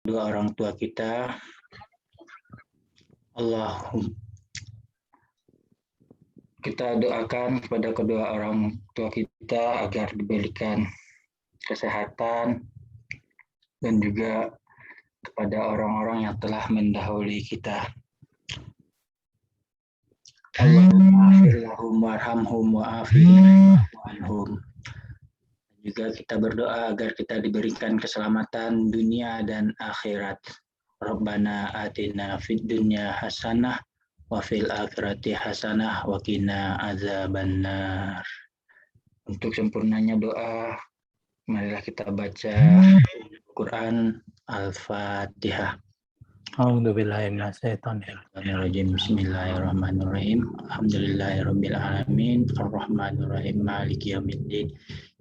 Dua orang tua kita, kita doakan kepada kedua orang tua kita agar diberikan kesehatan dan juga kepada orang-orang yang telah mendahului kita. Allahumma afir lahum warhamhum wa'afina wa'anhum. Juga kita berdoa agar kita diberikan keselamatan dunia dan akhirat. Rabbana atina fid dunya hasanah wa fil akhirati hasanah wa qina azabannar. Untuk sempurnanya doa, marilah kita baca Quran Al-Fatihah. A'udzubillahi minasyaitonirrajim. Bismillahirrahmanirrahim. Alhamdulillahirabbil alamin. Arrahmanirrahim. Maliki yaumiddin.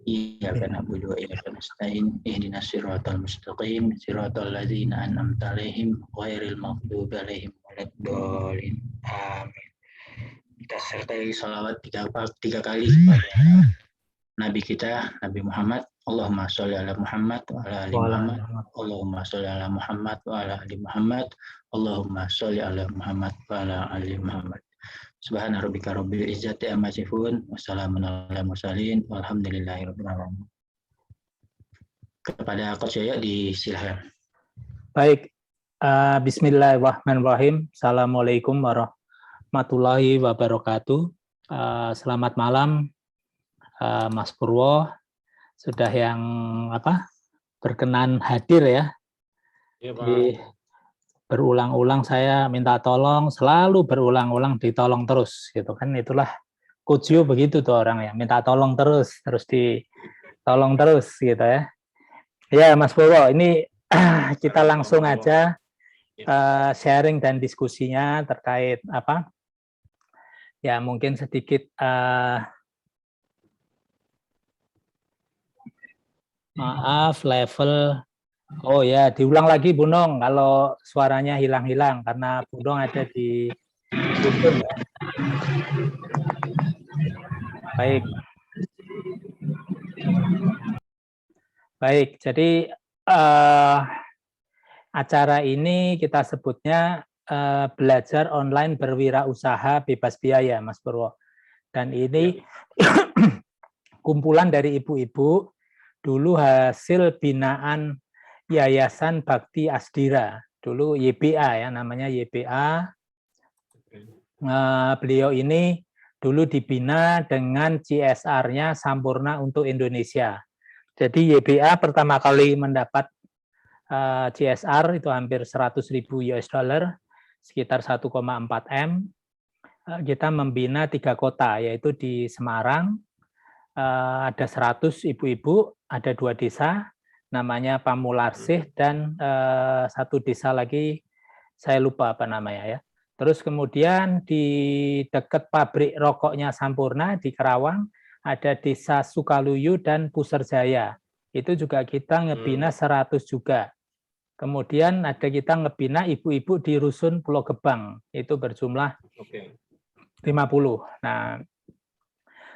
Iyyaka na'budu wa iyyaka nasta'in. Ihdinas siratal mustaqim. Siratal ladzina an'amta 'alaihim ghairil maghdubi 'alaihim waladdallin. Amin. Kita sertai salawat tiga kali kepada Nabi kita, Nabi Muhammad. Allahumma sholli ala Muhammad wa ala ali Muhammad. Allahumma sholli ala Muhammad wa ala ali Muhammad. Allahumma sholli ala Muhammad wa ala ali Muhammad. Subhana rabbika rabbil izzati amma yasifun wa salamun alal mursalin walhamdulillahi rabbil alamin. Kepada Coach Yoyo disilahkan. Baik. Bismillahirrahmanirrahim. Assalamualaikum warahmatullahi wabarakatuh. Selamat malam Mas Purwo, sudah yang berkenan hadir ya. Iya, Pak. Berulang-ulang saya minta tolong, selalu berulang-ulang ditolong terus gitu kan, itulah Coach Yo begitu tuh orang ya, minta tolong terus ditolong terus gitu ya. Ya Mas Purwo, ini kita langsung aja sharing dan diskusinya terkait ya mungkin sedikit maaf level. Oh ya, diulang lagi Bu Nong kalau suaranya hilang-hilang karena Bu Nong ada di YouTube ya. Baik. Baik, jadi acara ini kita sebutnya belajar online berwirausaha bebas biaya, Mas Purwo. Dan ini kumpulan dari ibu-ibu dulu hasil binaan Yayasan Bakti Asdira, dulu YBA ya, namanya YBA. Beliau ini dulu dibina dengan CSR-nya Sampurna untuk Indonesia. Jadi YBA pertama kali mendapat CSR itu hampir 100.000 US dollar, sekitar 1,4 M. Kita membina 3 kota, yaitu di Semarang, ada 100 ibu-ibu, ada 2 desa, namanya Pamularsih, dan 1 desa lagi, saya lupa apa namanya ya. Terus kemudian di dekat pabrik rokoknya Sampurna di Kerawang, ada desa Sukaluyu dan Puserjaya. Itu juga kita ngebina 100 juga. Kemudian ada kita ngebina ibu-ibu di Rusun Pulau Gebang, itu berjumlah 50. Nah,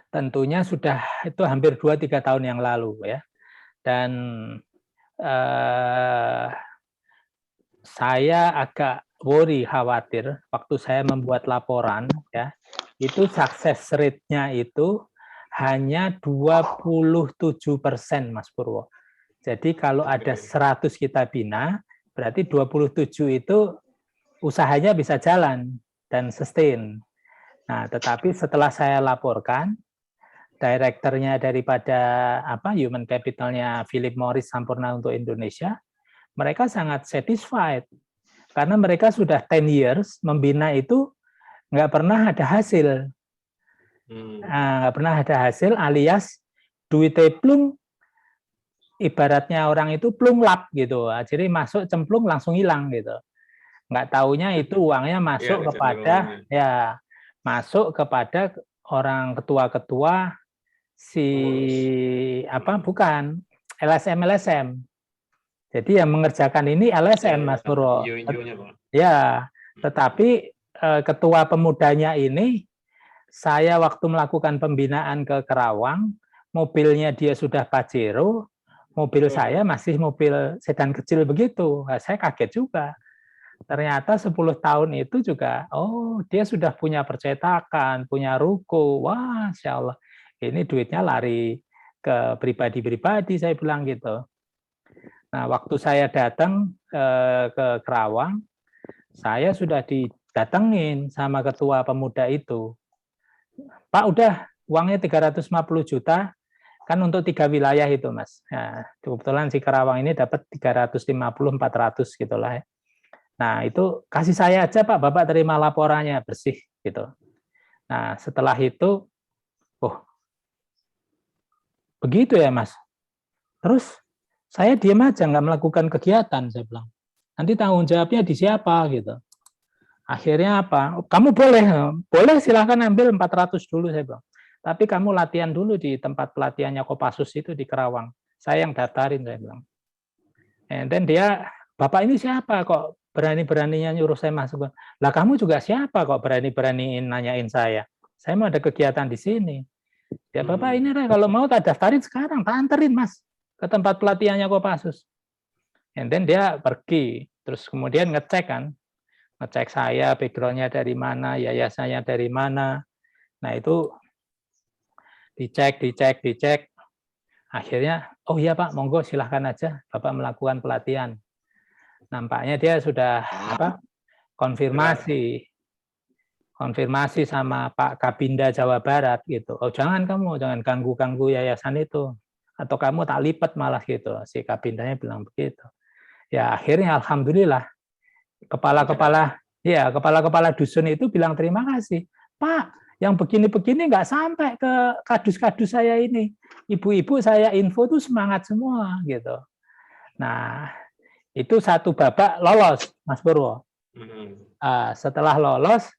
tentunya sudah itu hampir 2-3 tahun yang lalu ya. Dan saya agak khawatir waktu saya membuat laporan ya, itu success rate-nya itu hanya 27%, Mas Purwo. Jadi kalau ada 100 kita bina, berarti 27 itu usahanya bisa jalan dan sustain. Nah, tetapi setelah saya laporkan, direkturnya daripada human capitalnya Philip Morris Sampurna untuk Indonesia, mereka sangat satisfied karena mereka sudah 10 years membina itu nggak pernah ada hasil. Nggak pernah ada hasil alias duitnya plung, ibaratnya orang itu plung lap gitu. Jadi masuk cemplung langsung hilang gitu. Nggak taunya itu uangnya masuk masuk kepada orang ketua-ketua bukan LSM. Jadi yang mengerjakan ini LSM, Mas Purwo. Ya, tetapi ketua pemudanya ini, saya waktu melakukan pembinaan ke Kerawang, mobilnya dia sudah Pajero, mobil saya masih mobil sedan kecil begitu. Nah, saya kaget juga. Ternyata 10 tahun itu juga, oh dia sudah punya percetakan, punya ruko. Wah, Insya Allah, ini duitnya lari ke pribadi-pribadi, saya bilang gitu. Nah, waktu saya datang ke Kerawang, saya sudah didatengin sama ketua pemuda itu. Pak, udah uangnya 350 juta, kan untuk 3 wilayah itu, Mas. Nah, kebetulan si Kerawang ini dapat 350-400 gitulah ya. Nah, itu kasih saya aja Pak, Bapak terima laporannya bersih gitu. Nah, setelah itu, oh, begitu ya Mas. Terus saya diam aja, nggak melakukan kegiatan, saya bilang. Nanti tanggung jawabnya di siapa gitu. Akhirnya apa? Kamu boleh silahkan ambil 400 dulu, saya bilang. Tapi kamu latihan dulu di tempat pelatihannya Kopassus itu di Kerawang. Saya yang daftarin, saya bilang. And then dia, Bapak ini siapa kok berani-beraninya nyuruh saya masuk? Lah kamu juga siapa kok berani-beraniin nanyain saya? Saya mau ada kegiatan di sini. Ya Bapak ini kalau mau tak daftarin sekarang, tak anterin Mas ke tempat pelatihannya Kopassus. And then dia pergi, terus kemudian ngecek saya background-nya dari mana, yayasannya dari mana. Nah itu dicek. Akhirnya, oh iya Pak, monggo silahkan aja Bapak melakukan pelatihan. Nampaknya dia sudah konfirmasi sama Pak Kabinda Jawa Barat gitu. Oh jangan ganggu yayasan itu, atau kamu tak lipat malah gitu. Si Kabindanya bilang begitu. Ya akhirnya alhamdulillah kepala-kepala dusun itu bilang terima kasih Pak. Yang begini-begini nggak sampai ke kadus-kadus saya ini. Ibu-ibu saya info tuh semangat semua gitu. Nah itu satu babak lolos, Mas Purwo. Setelah lolos,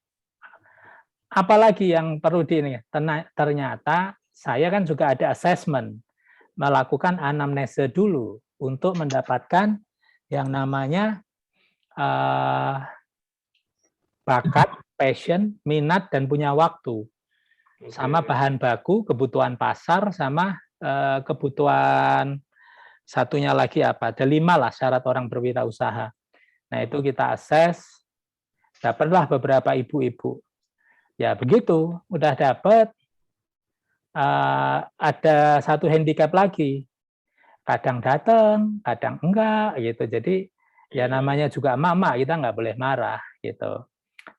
apalagi yang perlu ini? Ternyata saya kan juga ada assessment, melakukan anamnese dulu untuk mendapatkan yang namanya bakat, passion, minat, dan punya waktu. Sama bahan baku, kebutuhan pasar, sama kebutuhan satunya lagi apa? Ada 5 lah syarat orang berwirausaha. Nah itu kita assess, dapatlah beberapa ibu-ibu. Ya begitu, udah dapat. Ada satu handicap lagi, kadang datang, kadang enggak gitu. Jadi ya namanya juga emak-emak, kita nggak boleh marah gitu.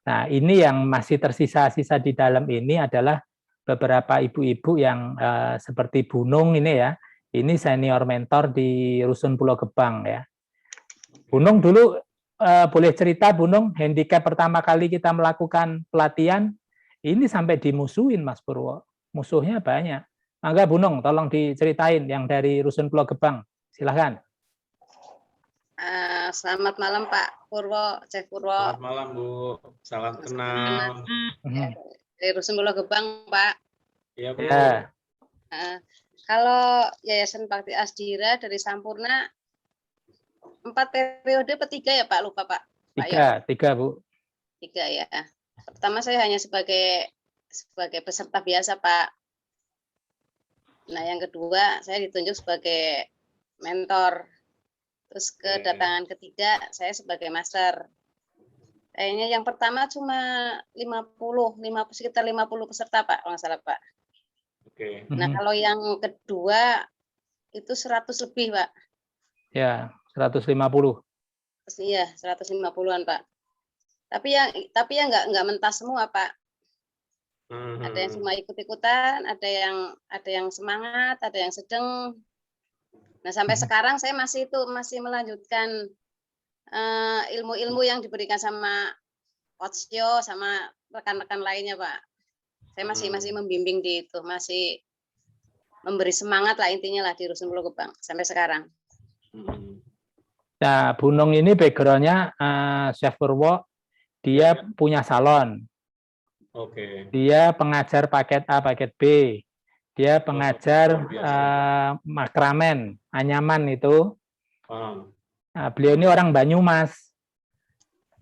Nah ini yang masih tersisa-sisa di dalam ini adalah beberapa ibu-ibu yang seperti Bu Nung ini ya. Ini senior mentor di Rusun Pulau Gebang ya. Bu Nung dulu boleh cerita Bu Nung, handicap pertama kali kita melakukan pelatihan ini sampai dimusuhin Mas Purwo. Musuhnya banyak. Mangga Bu Nung, tolong diceritain yang dari Rusun Pulau Gebang. Silahkan. Selamat malam Pak Purwo, Cek Purwo. Selamat malam Bu, salam kenal. Dari Rusun Pulau Gebang Pak. Iya Bu. Ya. Kalau Yayasan Bakti Asdira dari Sampurna 4 periode per 3 ya Pak, lupa Pak. 3 Bu. 3 ya. Pertama saya hanya sebagai peserta biasa Pak. Nah yang kedua saya ditunjuk sebagai mentor. Terus kedatangan ketiga saya sebagai master. Kayaknya yang pertama cuma sekitar 50 peserta Pak, kalau nggak salah Pak. Nah kalau yang kedua itu 100 lebih Pak. Ya, 150. Iya, 150-an Pak. Tapi yang nggak mentas semua Pak. Ada yang cuma ikut-ikutan, ada yang semangat, ada yang sedang. Nah sampai sekarang saya masih melanjutkan ilmu-ilmu yang diberikan sama Coach Yo sama rekan-rekan lainnya Pak. Saya masih membimbing di itu, masih memberi semangat lah intinya lah di Rusun Pulau Gebang sampai sekarang. Nah, Bu Nung ini background-nya Chef Purwo, dia punya salon. Dia pengajar paket A, paket B. Dia pengajar makramen, anyaman itu. Nah, beliau ini orang Banyumas.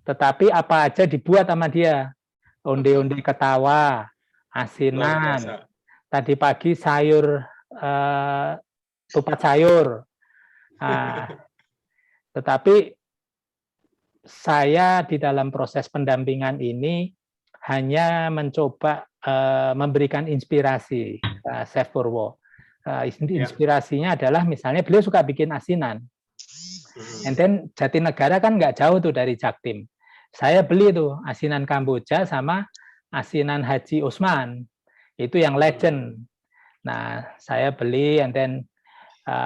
Tetapi apa aja dibuat sama dia. Onde-onde ketawa, asinan. Tadi pagi sayur, tupat sayur. Tetapi saya di dalam proses pendampingan ini hanya mencoba memberikan inspirasi Chef Purwo. Inspirasinya adalah misalnya beliau suka bikin asinan. And then Jatinegara kan nggak jauh tuh dari Jaktim. Saya beli tuh asinan Kamboja sama asinan Haji Usman. Itu yang legend. Nah, saya beli and then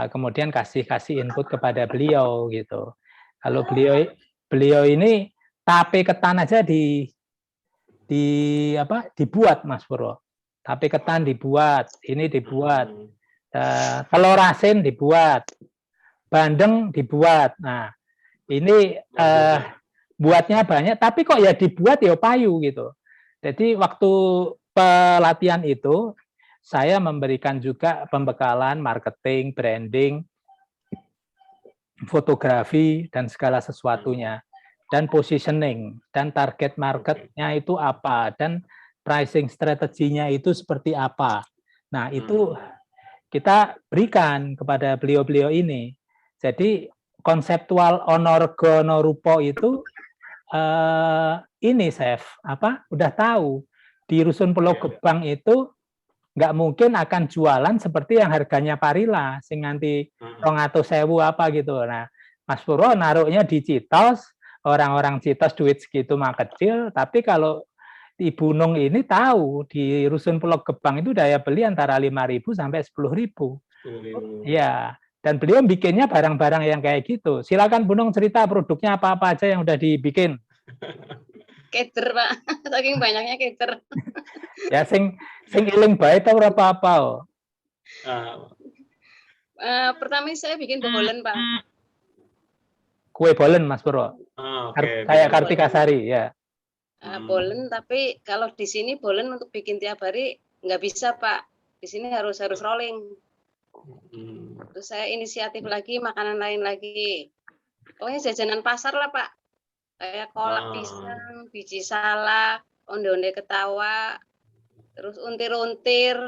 kemudian kasih input kepada beliau gitu. Kalau beliau ini tape ketan aja dibuat Mas Purwo. Tape ketan dibuat, ini dibuat. Telur asin dibuat. Bandeng dibuat. Nah, ini buatnya banyak tapi kok ya dibuat ya payu gitu. Jadi waktu pelatihan itu saya memberikan juga pembekalan marketing, branding, fotografi, dan segala sesuatunya. Dan positioning, dan target marketnya itu apa, dan pricing strateginya itu seperti apa. Nah, itu kita berikan kepada beliau-beliau ini. Jadi, konseptual Onorgo Norupo itu, ini, Chef, udah tahu. Di Rusun Pulau Gebang itu, nggak mungkin akan jualan seperti yang harganya Parila, sing nganti 200.000 apa gitu. Nah, Mas Purwo naruhnya di Citos, orang-orang Citos duit segitu mah kecil, tapi kalau Ibu Nung ini tahu di Rusun Pulau Gebang itu daya beli antara 5.000 sampai 10.000. Iya, dan beliau bikinnya barang-barang yang kayak gitu. Silakan Bu Nung cerita produknya apa-apa aja yang udah dibikin. Keter, Pak. Saking banyaknya keter. Ya sing iling bae ta ora apa-apa. Pertama saya bikin bolen, Pak. Kue bolen Mas Purwo. Kayak Kartika Sari ya. Bolen, tapi kalau di sini bolen untuk bikin tiap hari nggak bisa, Pak. Di sini harus rolling. Terus saya inisiatif lagi makanan lain lagi. Pokoknya jajanan pasar lah, Pak. Kayak kolak pisang, biji salak, onde-onde ketawa, terus untir-untir.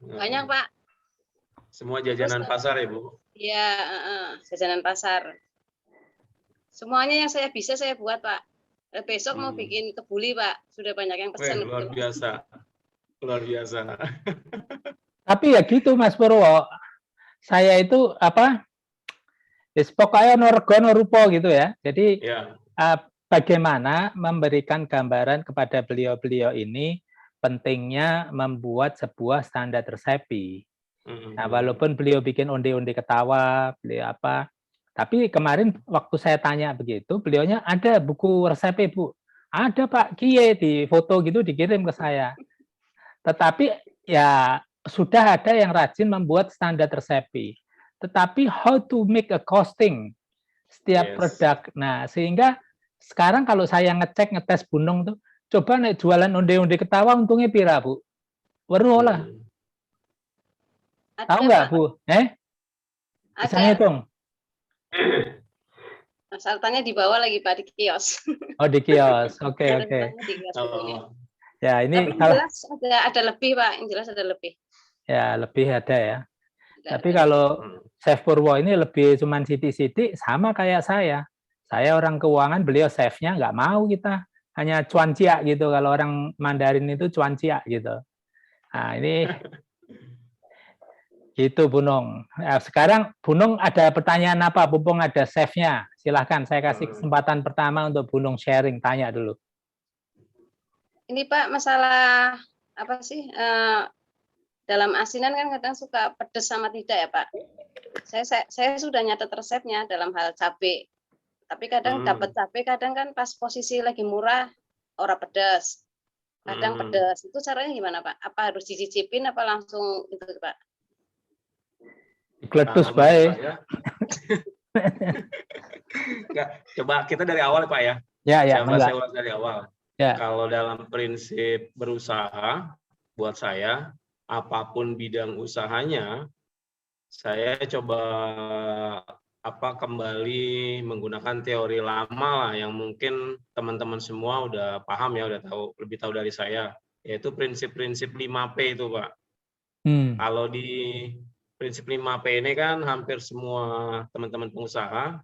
Banyak, Pak. Semua jajanan pasar ya, Bu? Iya, jajanan pasar. Semuanya yang saya bisa saya buat, Pak. Besok mau bikin kebuli, Pak. Sudah banyak yang pesan. Luar biasa. Luar biasa. Tapi ya gitu, Mas Purwo. Saya itu pokoknya Onorgo Norupo gitu ya. Jadi bagaimana memberikan gambaran kepada beliau-beliau ini pentingnya membuat sebuah standar resepi. Nah, walaupun beliau bikin onde-onde ketawa, beliau tapi kemarin waktu saya tanya begitu, beliaunya ada buku resepnya, Bu. Ada, Pak, Kie di foto gitu dikirim ke saya. Tetapi ya sudah ada yang rajin membuat standar resepi. Tetapi how to make a costing setiap produk. Nah, sehingga sekarang kalau saya ngetes Bu Nung tuh, coba nih jualan onde-onde ketawa untungnya pira, Bu? Weruh lah. Tahu nggak, Bu? Bisa ngitung? Saltannya dibawa lagi, Pak, di kios. Oh, di kios. Oke. Ya, ini tapi jelas ada lebih, Pak. Yang jelas ada lebih. Ya, lebih ada ya. Tapi kalau Chef Purwo ini lebih cuman siti-siti, sama kayak saya. Saya orang keuangan, beliau chefnya nggak mau kita. Hanya cuancia gitu. Kalau orang Mandarin itu cuancia gitu. Nah, ini gitu, Bu Nung. Nah, sekarang Bu Nung ada pertanyaan apa? Mumpung ada chefnya. Silahkan, saya kasih kesempatan pertama untuk Bu Nung sharing. Tanya dulu. Ini, Pak, masalah apa sih? Dalam asinan kan kadang suka pedas sama tidak ya, Pak. Saya sudah nyatet resepnya dalam hal cabai. Tapi kadang dapat cabai, kadang kan pas posisi lagi murah, ora pedas. Kadang pedas. Itu caranya gimana, Pak? Apa harus dicicipin apa langsung itu, Pak? Kletus baik. Coba kita dari awal, Pak ya. Ya. Saya ulas dari awal. Ya. Kalau dalam prinsip berusaha, buat saya, apapun bidang usahanya, saya coba kembali menggunakan teori lama lah yang mungkin teman-teman semua udah paham ya, udah lebih tahu dari saya, yaitu prinsip-prinsip 5P itu, Pak. Kalau di prinsip 5P ini kan hampir semua teman-teman pengusaha,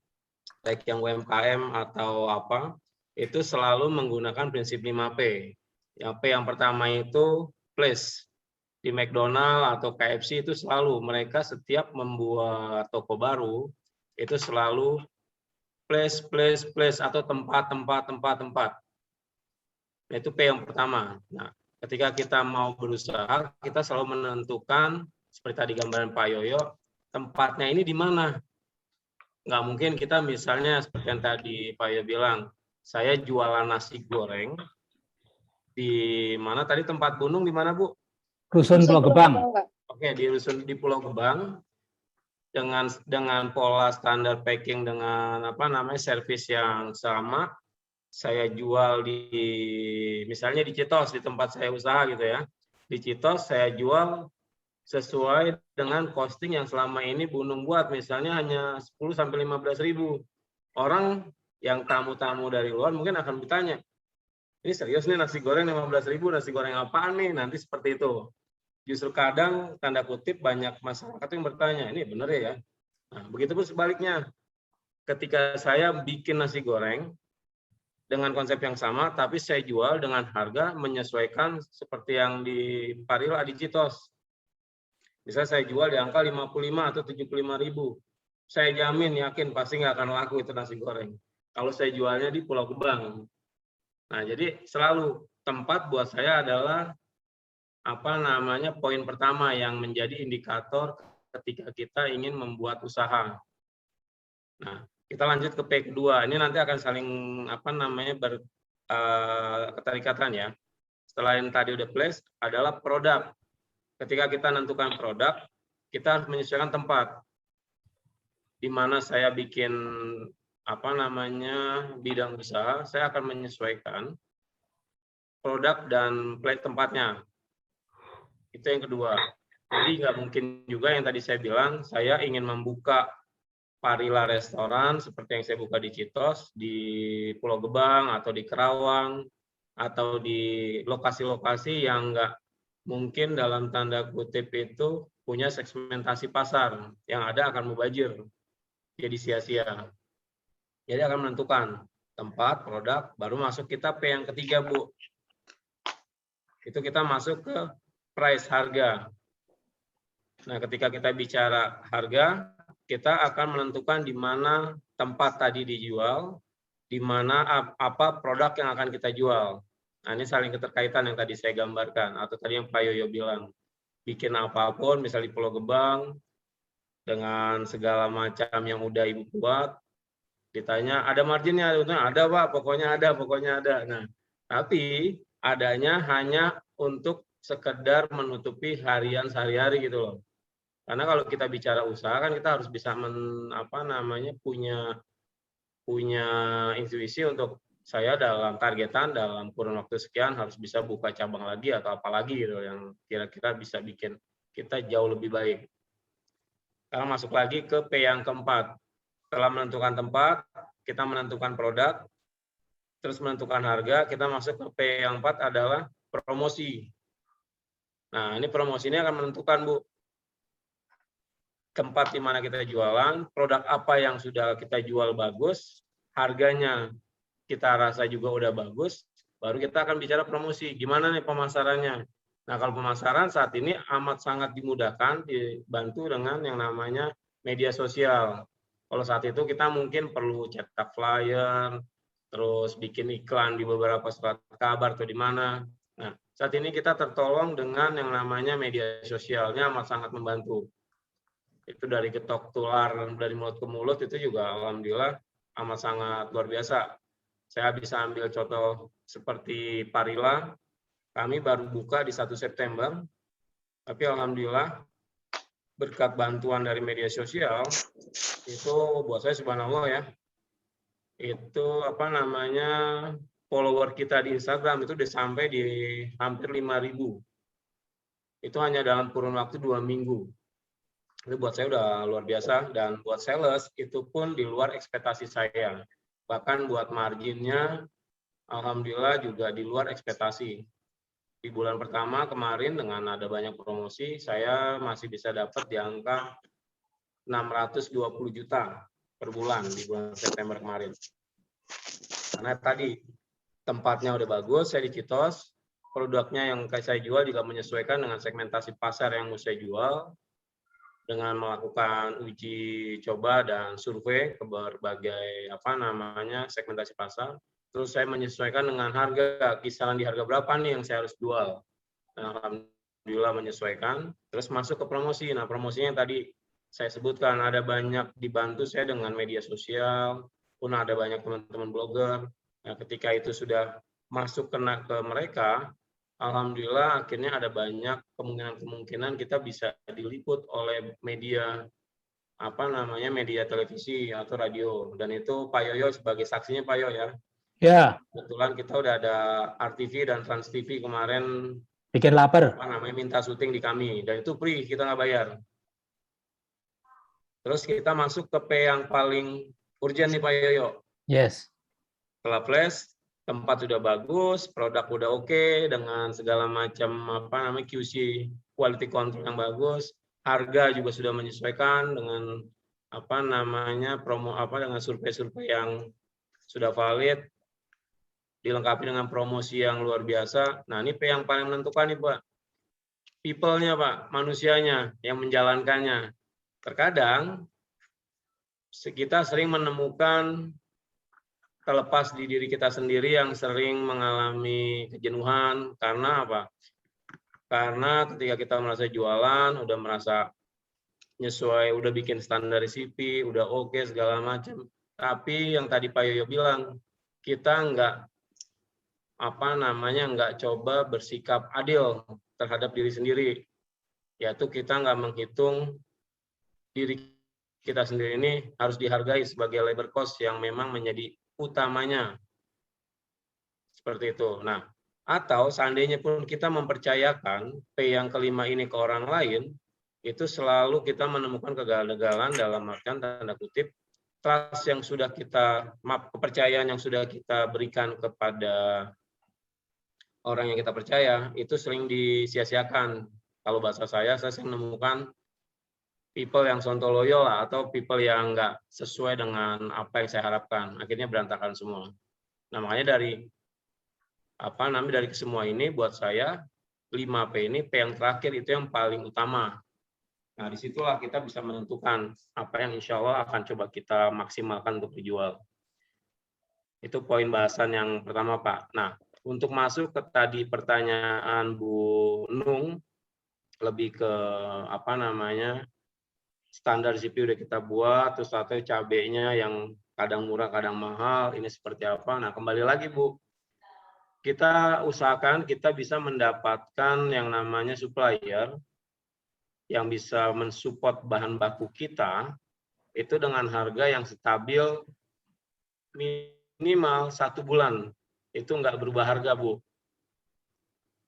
baik yang UMKM atau apa, itu selalu menggunakan prinsip 5P. Yang P yang pertama itu place. Di McDonald atau KFC itu selalu mereka setiap membuat toko baru itu selalu place atau tempat. Nah, itu P yang pertama. Nah, ketika kita mau berusaha, kita selalu menentukan seperti tadi gambaran Pak Yoyo, tempatnya ini di mana. Nggak mungkin kita misalnya seperti yang tadi Pak Yoyo bilang, saya jualan nasi goreng di mana tadi tempat gunung di mana Bu? Rusun Pulau Gebang. Oke, di Pulau Gebang dengan pola standar packing dengan servis yang sama, saya jual misalnya di Citos, di tempat saya usaha gitu ya. Di Citos saya jual sesuai dengan costing yang selama ini Bu Nung buat, misalnya hanya 10 sampai 15.000. Orang yang tamu-tamu dari luar mungkin akan bertanya, ini serius nih nasi goreng 15.000, nasi goreng apaan nih? Nanti seperti itu. Justru kadang tanda kutip banyak masyarakat yang bertanya, ini benar ya? Nah, begitu pun sebaliknya. Ketika saya bikin nasi goreng dengan konsep yang sama, tapi saya jual dengan harga menyesuaikan seperti yang di Parila di Citos. Misalnya saya jual di angka 55 atau 75.000. Saya jamin, yakin pasti nggak akan laku itu nasi goreng. Kalau saya jualnya di Pulau Gebang. Nah, jadi selalu tempat buat saya adalah poin pertama yang menjadi indikator ketika kita ingin membuat usaha. Nah, kita lanjut ke P kedua. Ini nanti akan saling keterikatan ya. Setelah yang tadi udah place adalah produk. Ketika kita menentukan produk, kita harus menyesuaikan tempat. Di mana saya bikin bidang usaha, saya akan menyesuaikan produk dan plate tempatnya. Itu yang kedua. Jadi nggak mungkin juga yang tadi saya bilang, saya ingin membuka Parila restoran seperti yang saya buka di Citos, di Pulau Gebang, atau di Kerawang, atau di lokasi-lokasi yang nggak mungkin dalam tanda kutip itu punya segmentasi pasar. Yang ada akan mubazir, jadi sia-sia. Jadi akan menentukan tempat, produk, baru masuk kita P yang ketiga, Bu. Itu kita masuk ke price, harga. Nah, ketika kita bicara harga, kita akan menentukan di mana tempat tadi dijual, di mana apa produk yang akan kita jual. Nah, ini saling keterkaitan yang tadi saya gambarkan, atau tadi yang Pak Yoyo bilang. Bikin apapun, misalnya di Pulau Gebang, dengan segala macam yang udah Ibu buat, ditanya, ada marginnya? Ada, Pak, pokoknya ada. Nah, tapi adanya hanya untuk sekedar menutupi harian sehari-hari gitu loh. Karena kalau kita bicara usaha kan kita harus bisa punya intuisi untuk saya dalam targetan dalam kurun waktu sekian harus bisa buka cabang lagi atau apalagi gitu yang kira-kira bisa bikin kita jauh lebih baik. Sekarang masuk lagi ke P yang keempat. Setelah menentukan tempat, kita menentukan produk, terus menentukan harga, kita masuk ke P yang keempat adalah promosi. Nah, ini promosi ini akan menentukan, Bu, tempat di mana kita jualan, produk apa yang sudah kita jual bagus, harganya kita rasa juga udah bagus, baru kita akan bicara promosi. Gimana nih pemasarannya? Nah, kalau pemasaran saat ini amat sangat dimudahkan, dibantu dengan yang namanya media sosial. Kalau saat itu kita mungkin perlu cetak flyer, terus bikin iklan di beberapa surat kabar atau di mana. Nah, saat ini kita tertolong dengan yang namanya media sosialnya amat sangat membantu. Itu dari ketok tular dari mulut ke mulut itu juga alhamdulillah amat sangat luar biasa. Saya bisa ambil contoh seperti Parila, kami baru buka di 1 September, tapi alhamdulillah berkat bantuan dari media sosial itu buat saya subhanallah ya. Itu follower kita di Instagram itu udah sampai di hampir 5.000. Itu hanya dalam kurun waktu 2 minggu. Itu buat saya udah luar biasa, dan buat sales itu pun di luar ekspektasi saya. Bahkan buat marginnya, alhamdulillah juga di luar ekspektasi. di bulan pertama kemarin dengan ada banyak promosi, saya masih bisa dapat di angka 620 juta per bulan di bulan September kemarin. Karena tadi tempatnya udah bagus, saya di Citos, produknya yang saya jual juga menyesuaikan dengan segmentasi pasar yang mau saya jual, dengan melakukan uji coba dan survei ke berbagai segmentasi pasar. Terus saya menyesuaikan dengan harga, kisaran di harga berapa nih yang saya harus jual. Dan alhamdulillah menyesuaikan. Terus masuk ke promosi. Nah, promosinya yang tadi saya sebutkan, ada banyak dibantu saya dengan media sosial, pun ada banyak teman-teman blogger. Nah, ketika itu sudah masuk kena ke mereka, alhamdulillah akhirnya ada banyak kemungkinan kita bisa diliput oleh media media televisi atau radio, dan itu Pak Yoyo sebagai saksinya, Pak Yoyo ya. Ya. Kebetulan kita udah ada RTV dan Trans TV kemarin Bikin lapar. minta syuting di kami, dan itu free, kita nggak bayar. Terus kita masuk ke P yang paling urgent nih Pak Yoyo. Yes. Setelah flash, tempat sudah bagus, produk udah oke, dengan segala macam QC, quality control yang bagus, harga juga sudah menyesuaikan dengan dengan survei-survei yang sudah valid, dilengkapi dengan promosi yang luar biasa. Nah, ini P yang paling menentukan nih Pak. People-nya Pak, manusianya yang menjalankannya. Terkadang kita sering menemukan terlepas di diri kita sendiri yang sering mengalami kejenuhan. Karena apa? Karena ketika kita merasa jualan, udah merasa nyesuai, udah bikin standar CP, udah oke segala macam. Tapi yang tadi Pak Yoyo bilang, kita nggak coba bersikap adil terhadap diri sendiri. Yaitu kita nggak menghitung diri kita sendiri ini harus dihargai sebagai labor cost yang memang menjadi utamanya. Seperti itu. Nah, atau seandainya pun kita mempercayakan P yang kelima ini ke orang lain, itu selalu kita menemukan kegagalan dalam artian tanda kutip, trust yang sudah kepercayaan yang sudah kita berikan kepada orang yang kita percaya, itu sering disia-siakan. Kalau bahasa saya sering menemukan people yang sontoloyo lah, atau people yang nggak sesuai dengan apa yang saya harapkan. Akhirnya berantakan semua. Nah, makanya dari semua ini buat saya 5P ini, P yang terakhir itu yang paling utama. Nah, disitulah kita bisa menentukan apa yang insya Allah akan coba kita maksimalkan untuk dijual. Itu poin bahasan yang pertama, Pak. Nah, untuk masuk ke tadi pertanyaan Bu Nung, lebih ke standar CP udah kita buat, terus atau cabenya yang kadang murah, kadang mahal, ini seperti apa. Nah, kembali lagi Bu, kita usahakan kita bisa mendapatkan yang namanya supplier yang bisa mensupport bahan baku kita itu dengan harga yang stabil minimal 1 bulan. Itu nggak berubah harga, Bu.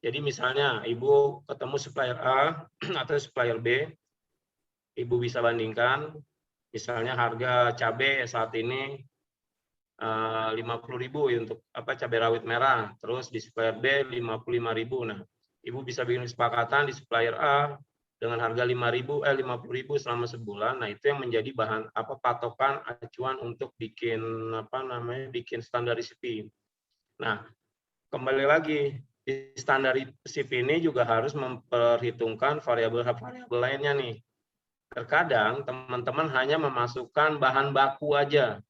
Jadi misalnya Ibu ketemu supplier A atau supplier B, Ibu bisa bandingkan, misalnya harga cabai saat ini 50.000 untuk cabai rawit merah, terus di supplier B 55.000. Nah, Ibu bisa bikin kesepakatan di supplier A dengan harga 50.000 selama sebulan. Nah, itu yang menjadi bahan patokan acuan untuk bikin bikin standar CP. Nah, kembali lagi di standar CP ini juga harus memperhitungkan variabel-variabel lainnya nih. Terkadang teman-teman hanya memasukkan bahan baku aja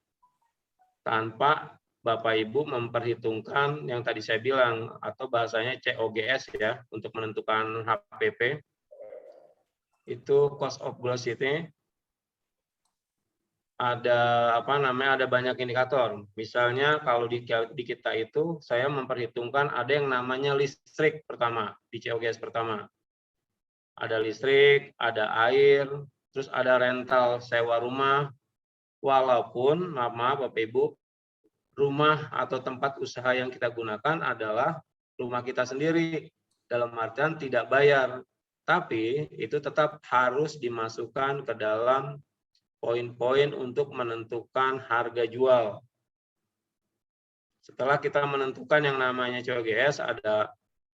tanpa Bapak Ibu memperhitungkan yang tadi saya bilang, atau bahasanya COGS ya, untuk menentukan HPP. Itu cost of goods itu ada ada banyak indikator. Misalnya kalau di kita itu saya memperhitungkan ada yang namanya listrik pertama di COGS pertama. Ada listrik, ada air, terus ada rental sewa rumah. Walaupun maaf Bapak Ibu, rumah atau tempat usaha yang kita gunakan adalah rumah kita sendiri, dalam artian tidak bayar. Tapi itu tetap harus dimasukkan ke dalam poin-poin untuk menentukan harga jual. Setelah kita menentukan yang namanya COGS, ada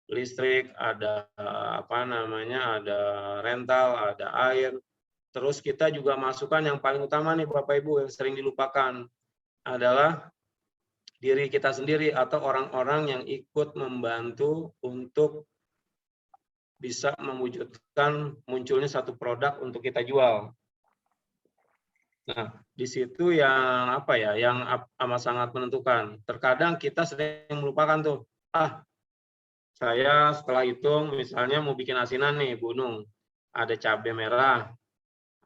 listrik, ada ada rental, ada air. Terus kita juga masukkan yang paling utama nih Bapak Ibu yang sering dilupakan adalah diri kita sendiri atau orang-orang yang ikut membantu untuk bisa mewujudkan munculnya satu produk untuk kita jual. Nah, di situ yang yang amat sangat menentukan. Terkadang kita sering melupakan tuh, saya setelah hitung misalnya mau bikin asinan nih, Gunung, ada cabai merah,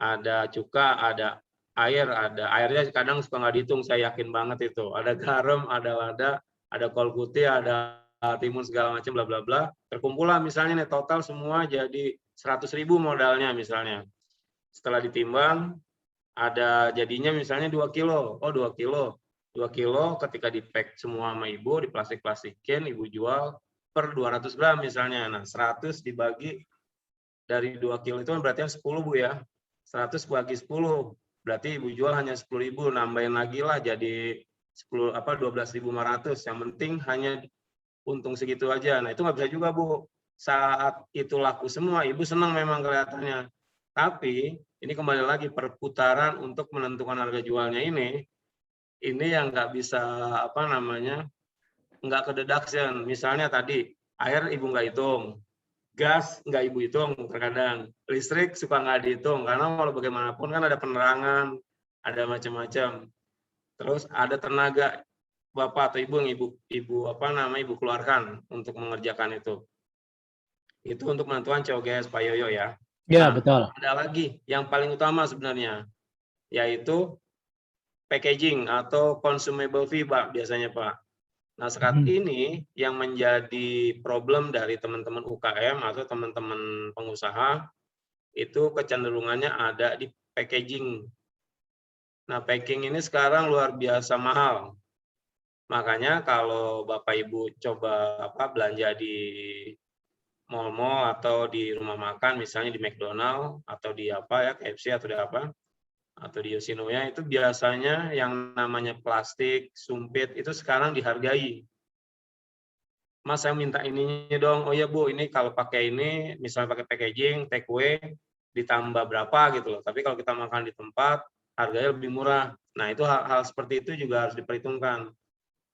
ada cuka, ada airnya kadang suka nggak dihitung, saya yakin banget itu. Ada garam, ada lada, ada kol putih, ada timun segala macam bla bla bla. Terkumpul lah misalnya nih total semua jadi 100.000 modalnya misalnya. Setelah ditimbang ada jadinya misalnya 2 kilo. Oh 2 kilo. 2 kilo ketika di-pack semua sama Ibu, diplastik-plastikin, Ibu jual per 200 gram misalnya. Nah 100 dibagi dari 2 kilo itu berarti 10 Bu ya. 100 bagi 10 berarti Ibu jual hanya 10.000, nambahin lagi lah jadi 12.500. Yang penting hanya untung segitu aja. Nah itu nggak bisa juga Bu. Saat itu laku semua, Ibu senang memang kelihatannya. Tapi ini kembali lagi perputaran untuk menentukan harga jualnya ini yang nggak bisa nggak ke deduction. Misalnya tadi air Ibu nggak hitung, gas nggak Ibu hitung terkadang, listrik suka nggak dihitung karena kalau bagaimanapun kan ada penerangan, ada macam-macam. Terus ada tenaga Bapak atau Ibu yang Ibu keluarkan untuk mengerjakan itu. Itu untuk penentuan COGS Pak Yoyo ya. Ya, nah, betul. Ada lagi yang paling utama sebenarnya, yaitu packaging atau consumable fee Pak biasanya Pak. Nah saat ini yang menjadi problem dari teman-teman UKM atau teman-teman pengusaha itu kecenderungannya ada di packaging. Nah packing ini sekarang luar biasa mahal. Makanya kalau Bapak Ibu coba belanja di mall-mall atau di rumah makan, misalnya di McDonald atau di KFC atau di atau di Yoshinoya, itu biasanya yang namanya plastik, sumpit itu sekarang dihargai. Mas saya minta ininya dong, oh ya Bu, ini kalau pakai ini, misalnya pakai packaging, take away, ditambah berapa gitu loh. Tapi kalau kita makan di tempat, harganya lebih murah. Nah itu hal seperti itu juga harus diperhitungkan.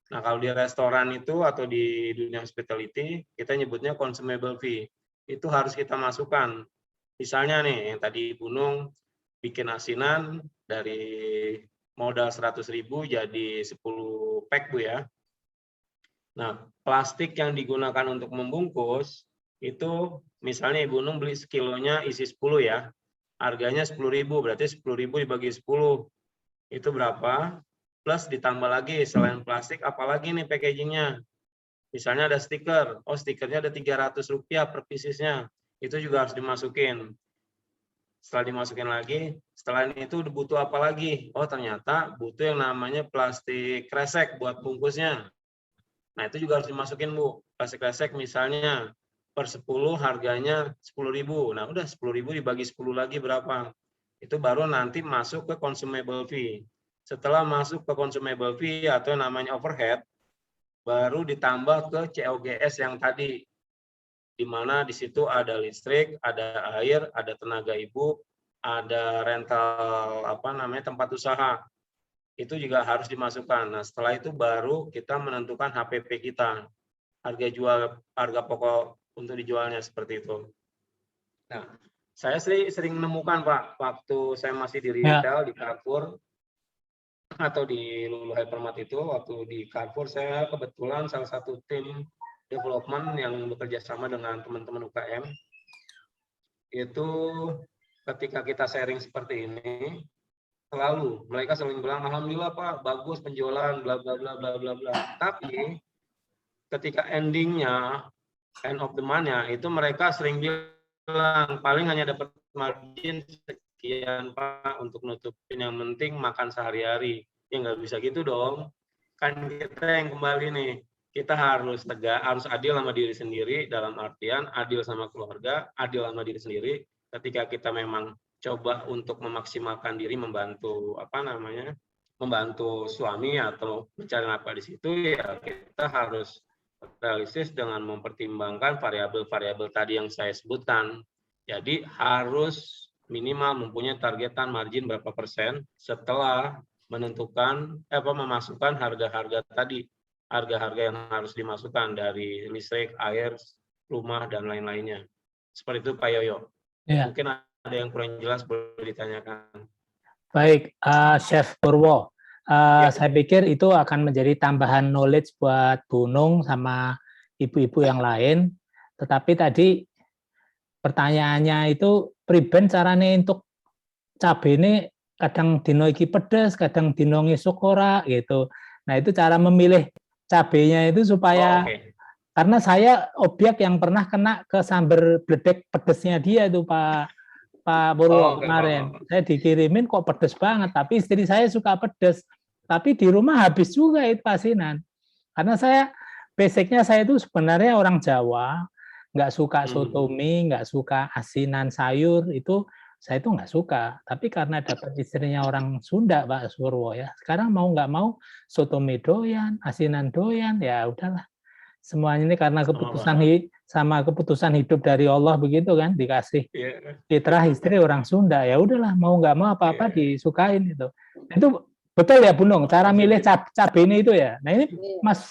Nah, kalau di restoran itu atau di dunia hospitality, kita nyebutnya consumable fee. Itu harus kita masukkan. Misalnya nih, yang tadi Gunung bikin asinan dari modal 100.000 jadi 10 pack Bu ya. Nah, plastik yang digunakan untuk membungkus itu misalnya Ibu Nung beli sekilonya isi 10 ya. Harganya 10.000, berarti 10.000 dibagi 10. Itu berapa? Plus ditambah lagi selain plastik apalagi nih packagingnya. Misalnya ada stiker, oh stikernya ada Rp300 per piecesnya, itu juga harus dimasukin. Setelah dimasukin lagi, setelah itu butuh apa lagi? Oh ternyata butuh yang namanya plastik kresek buat bungkusnya. Nah itu juga harus dimasukin Bu. Plastik kresek misalnya per 10 harganya 10.000. Nah udah 10.000 dibagi 10 lagi berapa? Itu baru nanti masuk ke consumable fee. Setelah masuk ke consumable fee atau namanya overhead, baru ditambah ke COGS yang tadi, di mana di situ ada listrik, ada air, ada tenaga Ibu, ada rental tempat usaha. Itu juga harus dimasukkan. Nah, setelah itu baru kita menentukan HPP kita, harga pokok untuk dijualnya seperti itu. Nah, saya sering menemukan Pak, waktu saya masih di retail di Carrefour atau di Lulu Hypermart itu, waktu di Carrefour saya kebetulan salah satu tim development yang bekerja sama dengan teman-teman UKM. Itu ketika kita sharing seperti ini, mereka selalu bilang alhamdulillah Pak, bagus penjualan bla bla bla bla bla bla. Tapi ketika endingnya, end of the month-nya itu mereka sering bilang paling hanya dapat margin sekian Pak untuk nutupin, yang penting makan sehari-hari. Ya nggak bisa gitu dong. Kan kita yang kembali nih, kita harus tegak, harus adil sama diri sendiri, dalam artian adil sama keluarga, adil sama diri sendiri. Ketika kita memang coba untuk memaksimalkan diri, membantu membantu suami atau mencari apa di situ, ya kita harus realistis dengan mempertimbangkan variabel-variabel tadi yang saya sebutkan. Jadi harus minimal mempunyai targetan margin berapa persen setelah menentukan memasukkan harga-harga tadi, harga-harga yang harus dimasukkan dari listrik, air, rumah dan lain-lainnya. Seperti itu Pak Yoyo. Ya. Mungkin ada yang kurang jelas boleh ditanyakan. Baik, Chef Purwo. Saya pikir itu akan menjadi tambahan knowledge buat Bunung sama ibu-ibu yang lain. Tetapi tadi pertanyaannya itu priben carane untuk cabai ini kadang dino iki pedes, kadang dino ngisuk ora gitu. Nah, itu cara memilih cabainya itu supaya karena saya objek yang pernah kena ke sambar bledek pedesnya dia itu Pak Purwo kemarin. Saya dikirimin kok pedes banget, tapi istri saya suka pedes. Tapi di rumah habis juga itu asinan. Karena basicnya saya itu sebenarnya orang Jawa, nggak suka soto mie, nggak suka asinan sayur, itu saya itu nggak suka. Tapi karena dapat istrinya orang Sunda, Pak Purwo ya, sekarang mau nggak mau soto mie doyan, asinan doyan, ya udahlah. Semuanya ini karena keputusan hidup dari Allah begitu kan, dikasih fitrah istri orang Sunda, ya udahlah mau nggak mau apa-apa disukain itu. Itu betul ya Bunung, cara milih cabai ini itu ya. Nah ini Mas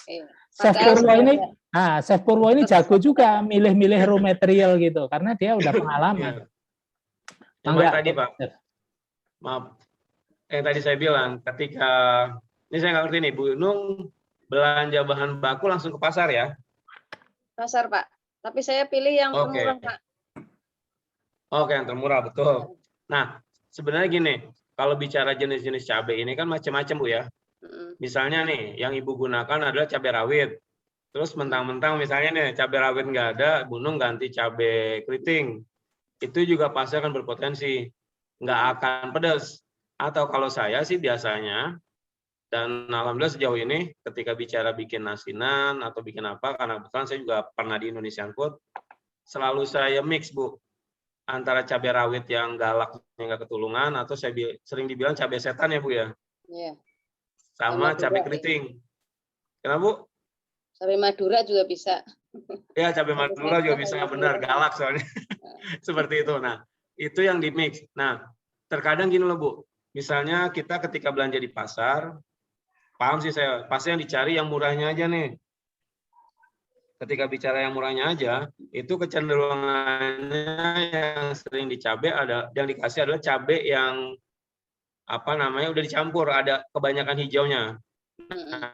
Chef Purwo ini jago juga milih-milih raw material gitu, karena dia udah pengalaman. Tadi Pak, maaf, yang tadi saya bilang ketika ini saya nggak ngerti nih Bunung belanja bahan baku langsung ke pasar ya? Pasar Pak, tapi saya pilih yang termurah Pak. Oke, yang termurah betul. Nah sebenarnya gini, kalau bicara jenis-jenis cabai ini kan macam-macam Bu ya. Misalnya nih yang Ibu gunakan adalah cabai rawit. Terus mentang-mentang misalnya nih cabai rawit nggak ada, Bunung ganti cabai keriting. Itu juga pasti akan berpotensi nggak akan pedas. Atau kalau saya sih biasanya, dan alhamdulillah sejauh ini ketika bicara bikin asinan atau bikin apa, karena kebetulan saya juga pernah di Indonesian Food, selalu saya mix Bu, antara cabai rawit yang galak yang nggak ketulungan, atau saya sering dibilang cabai setan ya Bu ya, sama cabai keriting. Kenapa Bu? Cabai Madura juga bisa. Ya cabai Madura juga bisa, benar, galak soalnya. Seperti itu. Nah itu yang di mix. Nah terkadang gini loh Bu, misalnya kita ketika belanja di pasar, paham sih saya, pasti yang dicari yang murahnya aja nih. Ketika bicara yang murahnya aja, itu kecenderungannya yang sering dicabai yang dikasih adalah cabai yang udah dicampur, ada kebanyakan hijaunya. Nah,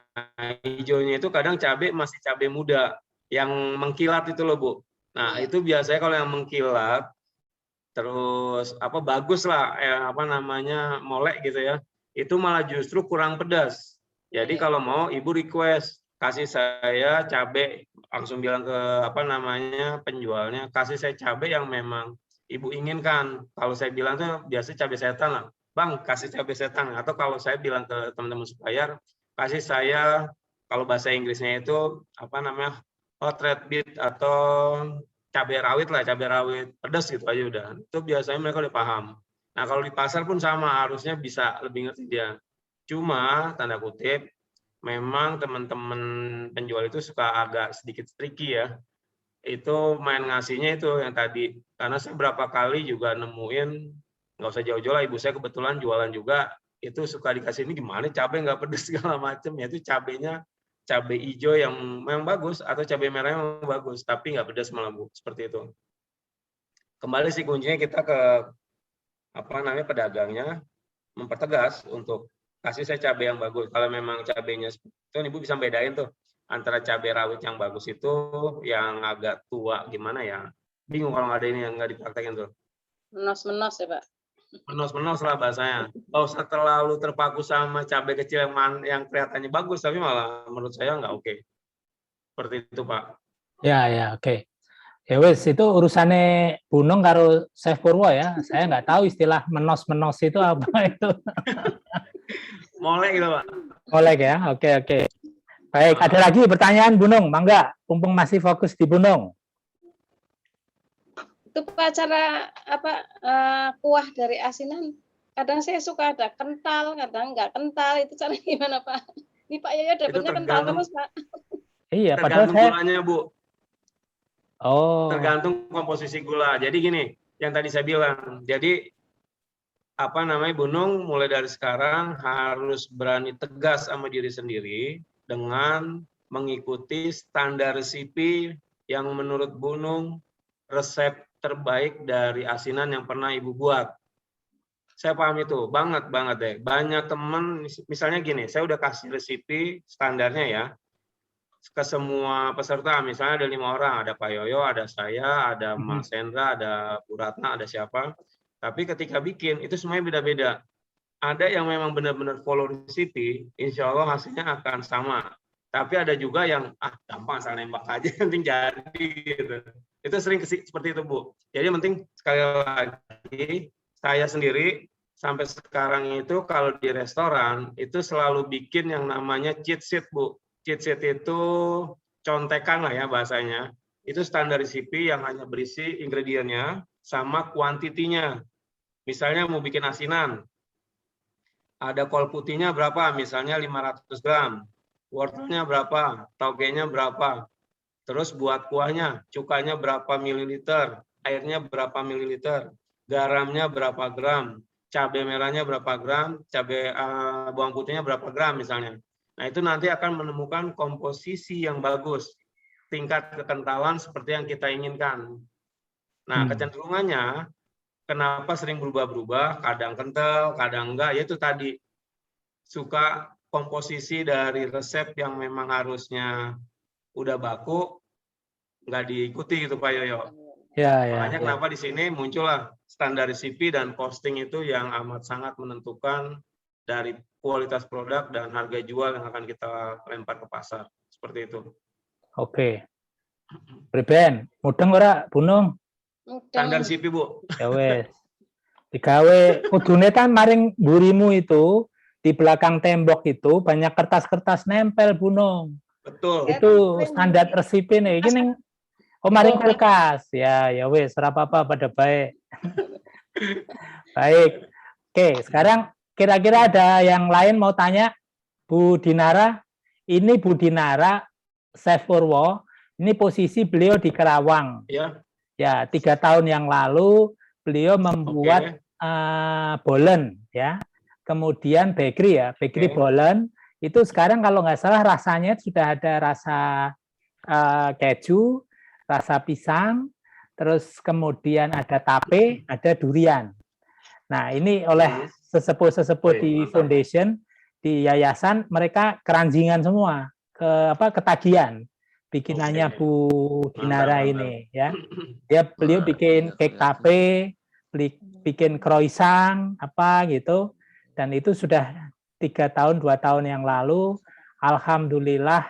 hijaunya itu kadang cabai masih cabai muda yang mengkilat itu loh Bu. Nah itu biasanya kalau yang mengkilat terus bagus lah molek gitu ya, itu malah justru kurang pedas. Jadi kalau mau Ibu request kasih saya cabai, langsung bilang ke penjualnya, kasih saya cabai yang memang Ibu inginkan. Kalau saya bilang tuh biasa cabai setan lah, Bang kasih cabai setan. Atau kalau saya bilang ke teman-teman supplier, kasih saya, kalau bahasa Inggrisnya itu hot red beet atau cabai rawit lah, cabai rawit pedas gitu aja udah. Itu biasanya mereka udah paham. Nah kalau di pasar pun sama, harusnya bisa lebih ngerti dia. Cuma tanda kutip, memang teman-teman penjual itu suka agak sedikit tricky ya. Itu main ngasihnya itu yang tadi. Karena saya berapa kali juga nemuin, nggak usah jauh-jauh lah, ibu saya kebetulan jualan juga, itu suka dikasih ini gimana cabai nggak pedes segala macam. Ya itu cabainya cabai hijau yang memang bagus atau cabai merah yang memang bagus, tapi nggak pedas malah Bu, seperti itu. Kembali sih kuncinya kita ke pedagangnya, mempertegas untuk kasih saya cabai yang bagus. Kalau memang cabainya itu Ibu bisa bedain tuh antara cabai rawit yang bagus itu yang agak tua gimana ya. Bingung kalau nggak ada ini yang nggak dipraktekin tuh. Menos-menos ya Pak. Menos-menos lah bahasanya. Nggak usah terlalu terpaku sama cabai kecil yang kelihatannya bagus, tapi malah menurut saya nggak oke. Seperti itu Pak. Ya oke. Ya wes, itu urusannya Bunung karo Chef Purwo ya. Saya nggak tahu istilah menos-menos itu apa itu. Molek gitu Pak. Molek ya, oke. Baik, ada lagi pertanyaan Bunung, mangga. Mumpung masih fokus di Bunung. Itu Pak, cara kuah dari asinan, kadang saya suka ada kental, kadang nggak kental. Itu cara gimana Pak? Ini Pak Yoyo dapatnya kental terus Pak. Iya, padahal Tergantung saya... gulanya, Bu. Oh. Tergantung komposisi gula. Jadi gini, yang tadi saya bilang. Jadi apa namanya, Bu Nung mulai dari sekarang harus berani tegas sama diri sendiri dengan mengikuti standar resipi yang menurut Bu Nung resep terbaik dari asinan yang pernah Ibu buat. Saya paham itu, banget deh. Banyak teman, misalnya gini, saya udah kasih resipi standarnya ya, ke semua peserta, misalnya ada 5 orang, ada Pak Yoyo, ada saya, ada Mas Hendra, ada Bu Ratna, ada siapa. Tapi ketika bikin, itu semuanya beda-beda. Ada yang memang benar-benar follow resipi, insya Allah hasilnya akan sama. Tapi ada juga yang, gampang, asal nembak aja, penting jadi. Gitu. Itu sering seperti itu, Bu. Jadi yang penting, sekali lagi, saya sendiri, sampai sekarang itu kalau di restoran, itu selalu bikin yang namanya cheat sheet, Bu. Cheat sheet itu contekan lah ya bahasanya. Itu standar resipi yang hanya berisi ingredientnya sama kuantitinya. Misalnya mau bikin asinan, ada kol putihnya berapa? Misalnya 500 gram. Wortelnya berapa? Togenya berapa? Terus buat kuahnya, cukanya berapa mililiter? Airnya berapa mililiter? Garamnya berapa gram? Cabai merahnya berapa gram? Cabai bawang putihnya berapa gram misalnya. Nah, itu nanti akan menemukan komposisi yang bagus. Tingkat kekentalan seperti yang kita inginkan. Nah, kecenderungannya kenapa sering berubah-berubah, kadang kental, kadang enggak, yaitu tadi suka komposisi dari resep yang memang harusnya udah baku, nggak diikuti gitu Pak Yoyo. Makanya kenapa di sini muncullah standar resipi dan costing itu yang amat sangat menentukan dari kualitas produk dan harga jual yang akan kita lempar ke pasar. Seperti itu. Oke. Priben, mudeng ora, Bu Nung? Standar resipi, Bu. Ya wes. Digawe kudune kan maring mburimu itu di belakang tembok itu banyak kertas-kertas nempel, Bu Nung. Betul. Itu standar resipi nih. Iki ning maring kulkas. Ya wes, ora apa-apa, pada baik. Baik. Oke, sekarang kira-kira ada yang lain mau tanya? Bu Dinara, ini Bu Dinara, Chef Purwo, ini posisi beliau di Kerawang. Ya, 3 tahun yang lalu beliau membuat bolen, ya. Kemudian bakery ya, bakery bolen. Itu sekarang kalau nggak salah rasanya sudah ada rasa keju, rasa pisang, terus kemudian ada tape, ada durian. Nah, ini oleh sesepuh-sesepuh di foundation, di yayasan, mereka keranjingan semua, ketagihan bikinannya Bu Dinara ini, ya. Beliau bikin cake tape, bikin croissant, apa gitu, dan itu sudah 3 tahun, 2 tahun yang lalu, alhamdulillah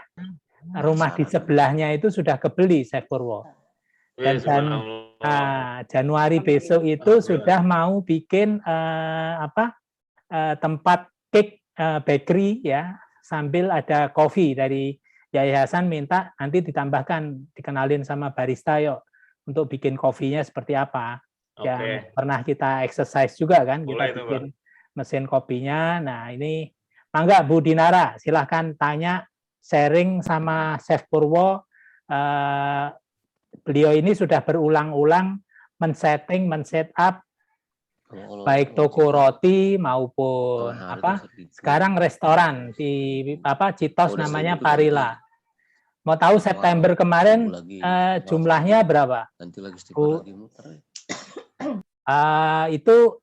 rumah di sebelahnya itu sudah kebeli, Chef Purwo. Dan Januari besok itu sudah mau bikin tempat cake bakery ya, sambil ada kopi dari yayasan, minta nanti ditambahkan, dikenalin sama barista yuk untuk bikin kopinya seperti apa. Yang pernah kita exercise juga kan, kita bikin mesin kopinya. Nah, ini mangga Bu Dinara, silahkan tanya, sharing sama Chef Purwo. Beliau ini sudah berulang-ulang men-set up baik toko roti maupun sekarang restoran di Citos namanya Parila. Mau tahu September kemarin jumlahnya berapa? Itu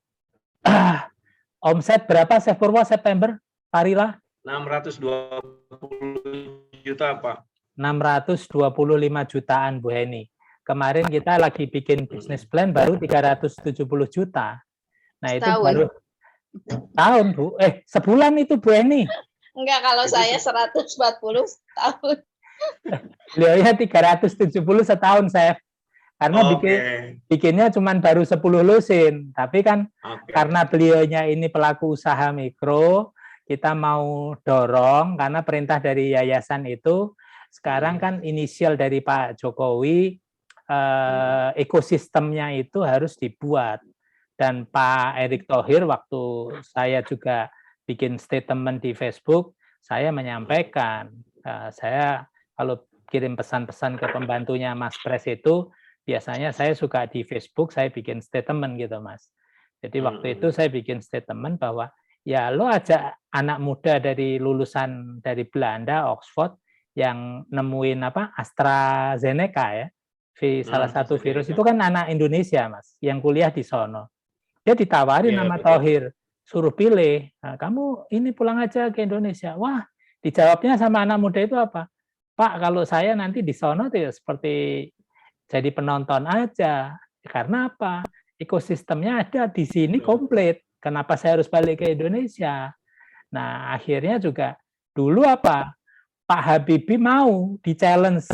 omset berapa Chef Purwo September Parila? 620 juta, Pak. 625 jutaan, Bu Heni. Kemarin kita lagi bikin bisnis plan baru 370 juta. Nah, itu baru tahun, Bu. Sebulan itu, Bu Heni. Enggak, kalau saya 140 tahun. Beliaunya 370 setahun, Chef. Karena bikinnya cuma baru 10 lusin. Tapi kan karena beliaunya ini pelaku usaha mikro, kita mau dorong, karena perintah dari yayasan itu, sekarang kan inisial dari Pak Jokowi, ekosistemnya itu harus dibuat. Dan Pak Erick Thohir, waktu saya juga bikin statement di Facebook, saya menyampaikan, saya kalau kirim pesan-pesan ke pembantunya Mas Pres itu, biasanya saya suka di Facebook, saya bikin statement gitu, Mas. Jadi waktu itu saya bikin statement bahwa ya lo ajak anak muda dari lulusan dari Belanda, Oxford, yang nemuin apa AstraZeneca ya, salah satu virus itu kan anak Indonesia, Mas, yang kuliah di sono. Dia ditawarin nama Thohir, suruh pilih. Nah, kamu ini pulang aja ke Indonesia. Wah, dijawabnya sama anak muda itu apa? Pak, kalau saya nanti di sono tuh seperti jadi penonton aja. Karena apa? Ekosistemnya ada di sini komplit. Kenapa saya harus balik ke Indonesia? Nah, akhirnya juga dulu apa? Pak Habibie mau di-challenge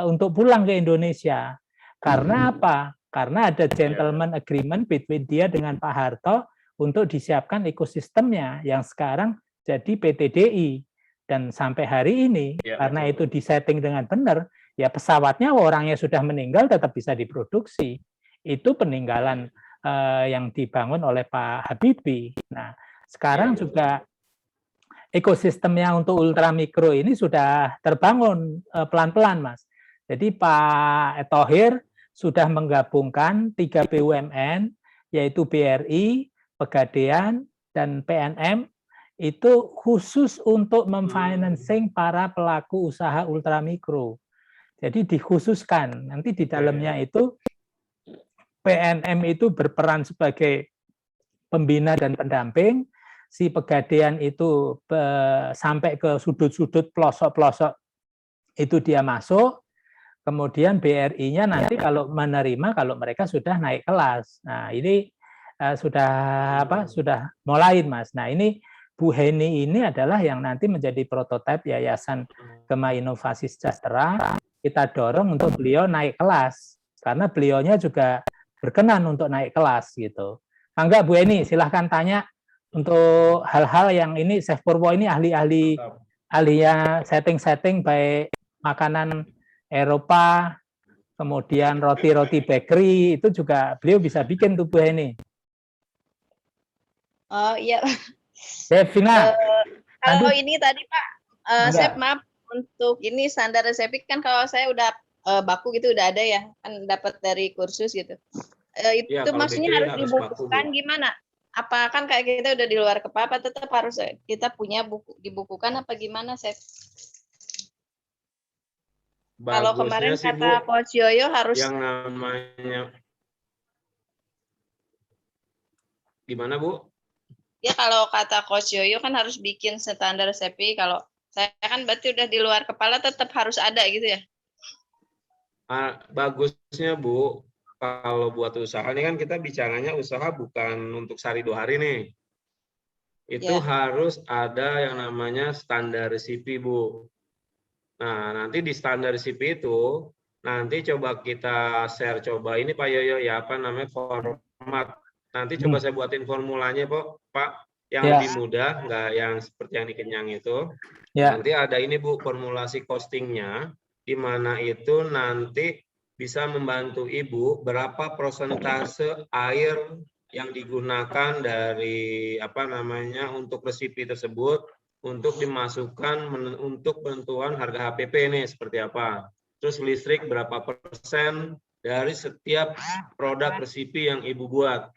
untuk pulang ke Indonesia. Karena apa? Karena ada gentleman agreement between dia dengan Pak Harto untuk disiapkan ekosistemnya yang sekarang jadi PTDI. Dan sampai hari ini, karena itu disetting dengan benar, ya pesawatnya orangnya sudah meninggal tetap bisa diproduksi. Itu peninggalan yang dibangun oleh Pak Habibie. Nah, sekarang juga ekosistemnya untuk ultramikro ini sudah terbangun pelan-pelan, Mas. Jadi Pak Thohir sudah menggabungkan 3 BUMN, yaitu BRI, Pegadaian, dan PNM, itu khusus untuk memfinancing para pelaku usaha ultramikro. Jadi dikhususkan, nanti di dalamnya itu PNM itu berperan sebagai pembina dan pendamping, si Pegadaian itu sampai ke sudut-sudut pelosok-pelosok itu dia masuk, kemudian BRI-nya nanti kalau menerima kalau mereka sudah naik kelas. Nah, ini sudah mulai, Mas. Nah, ini Bu Heni ini adalah yang nanti menjadi prototipe Yayasan Gema Inovasi Sejahtera. Kita dorong untuk beliau naik kelas karena beliaunya juga berkenan untuk naik kelas gitu. Enggak, Bu Heni, silahkan tanya untuk hal-hal yang ini Chef Purwo ini ahlinya setting-setting baik makanan Eropa, kemudian roti-roti bakery, itu juga beliau bisa bikin tuh Bu Heni. Oh iya. Vina. Kalau ini tadi Pak, Chef maaf untuk ini standar resepnya kan kalau saya udah baku gitu udah ada ya, kan dapat dari kursus gitu. Itu ya, maksudnya harus dibukukan gimana? Apa kan kayak kita udah di luar kepala, tetap harus kita punya buku dibukukan apa gimana, Chef? Kalau kemarin sih, kata Coach Yoyo harus yang namanya gimana, Bu? Ya kalau kata Coach Yoyo kan harus bikin standar resepi. Kalau saya kan berarti udah di luar kepala tetap harus ada gitu ya? Bagusnya Bu, kalau buat usaha ini kan kita bicaranya usaha bukan untuk sehari 2 hari nih. Itu harus ada yang namanya standar resipi, Bu. Nah, nanti di standar resipi itu, nanti coba kita share coba ini Pak Yoyo ya, apa namanya format. Nanti coba saya buatin formulanya Pak, yang lebih mudah, nggak yang seperti yang dikenyang itu. Nanti ada ini Bu, formulasi costingnya, di mana itu nanti bisa membantu Ibu berapa persentase air yang digunakan dari apa namanya untuk resipi tersebut untuk dimasukkan untuk penentuan harga HPP ini seperti apa. Terus listrik berapa persen dari setiap produk resipi yang Ibu buat.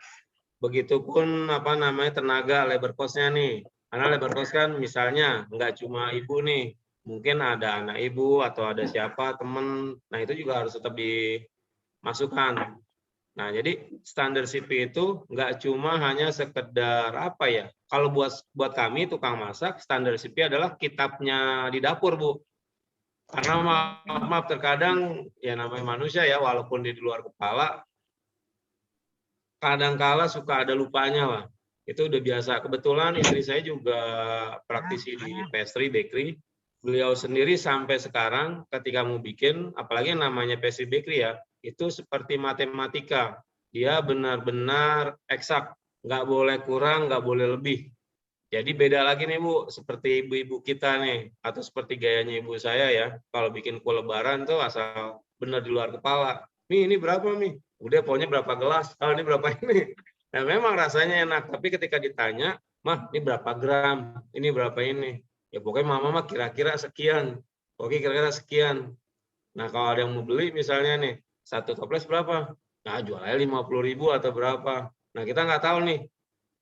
Begitupun apa namanya tenaga labor cost-nya nih. Karena labor cost kan misalnya nggak cuma Ibu nih, mungkin ada anak Ibu atau ada siapa teman. Nah, itu juga harus tetap dimasukkan. Nah, jadi standar CP itu nggak cuma hanya sekedar apa ya. Kalau buat kami tukang masak, standar CP adalah kitabnya di dapur, Bu. Karena maaf terkadang ya namanya manusia ya, walaupun di luar kepala, kadang-kala suka ada lupanya lah. Itu udah biasa. Kebetulan istri saya juga praktisi di pastry bakery. Beliau sendiri sampai sekarang ketika mau bikin, apalagi yang namanya pastry bakery ya, itu seperti matematika. Dia benar-benar eksak, nggak boleh kurang, nggak boleh lebih. Jadi beda lagi nih Bu, seperti ibu-ibu kita nih, atau seperti gayanya ibu saya ya, kalau bikin kue lebaran tuh asal benar di luar kepala. Ini berapa nih? Udah pokoknya berapa gelas, kalau ini berapa ini. Nah memang rasanya enak, tapi ketika ditanya, Mah ini berapa gram, ini berapa ini. Ya pokoknya mama mah kira-kira sekian, oke kira-kira sekian. Nah, kalau ada yang mau beli misalnya nih, satu toples berapa? Nah, jualnya 50.000 atau berapa. Nah, kita nggak tahu nih,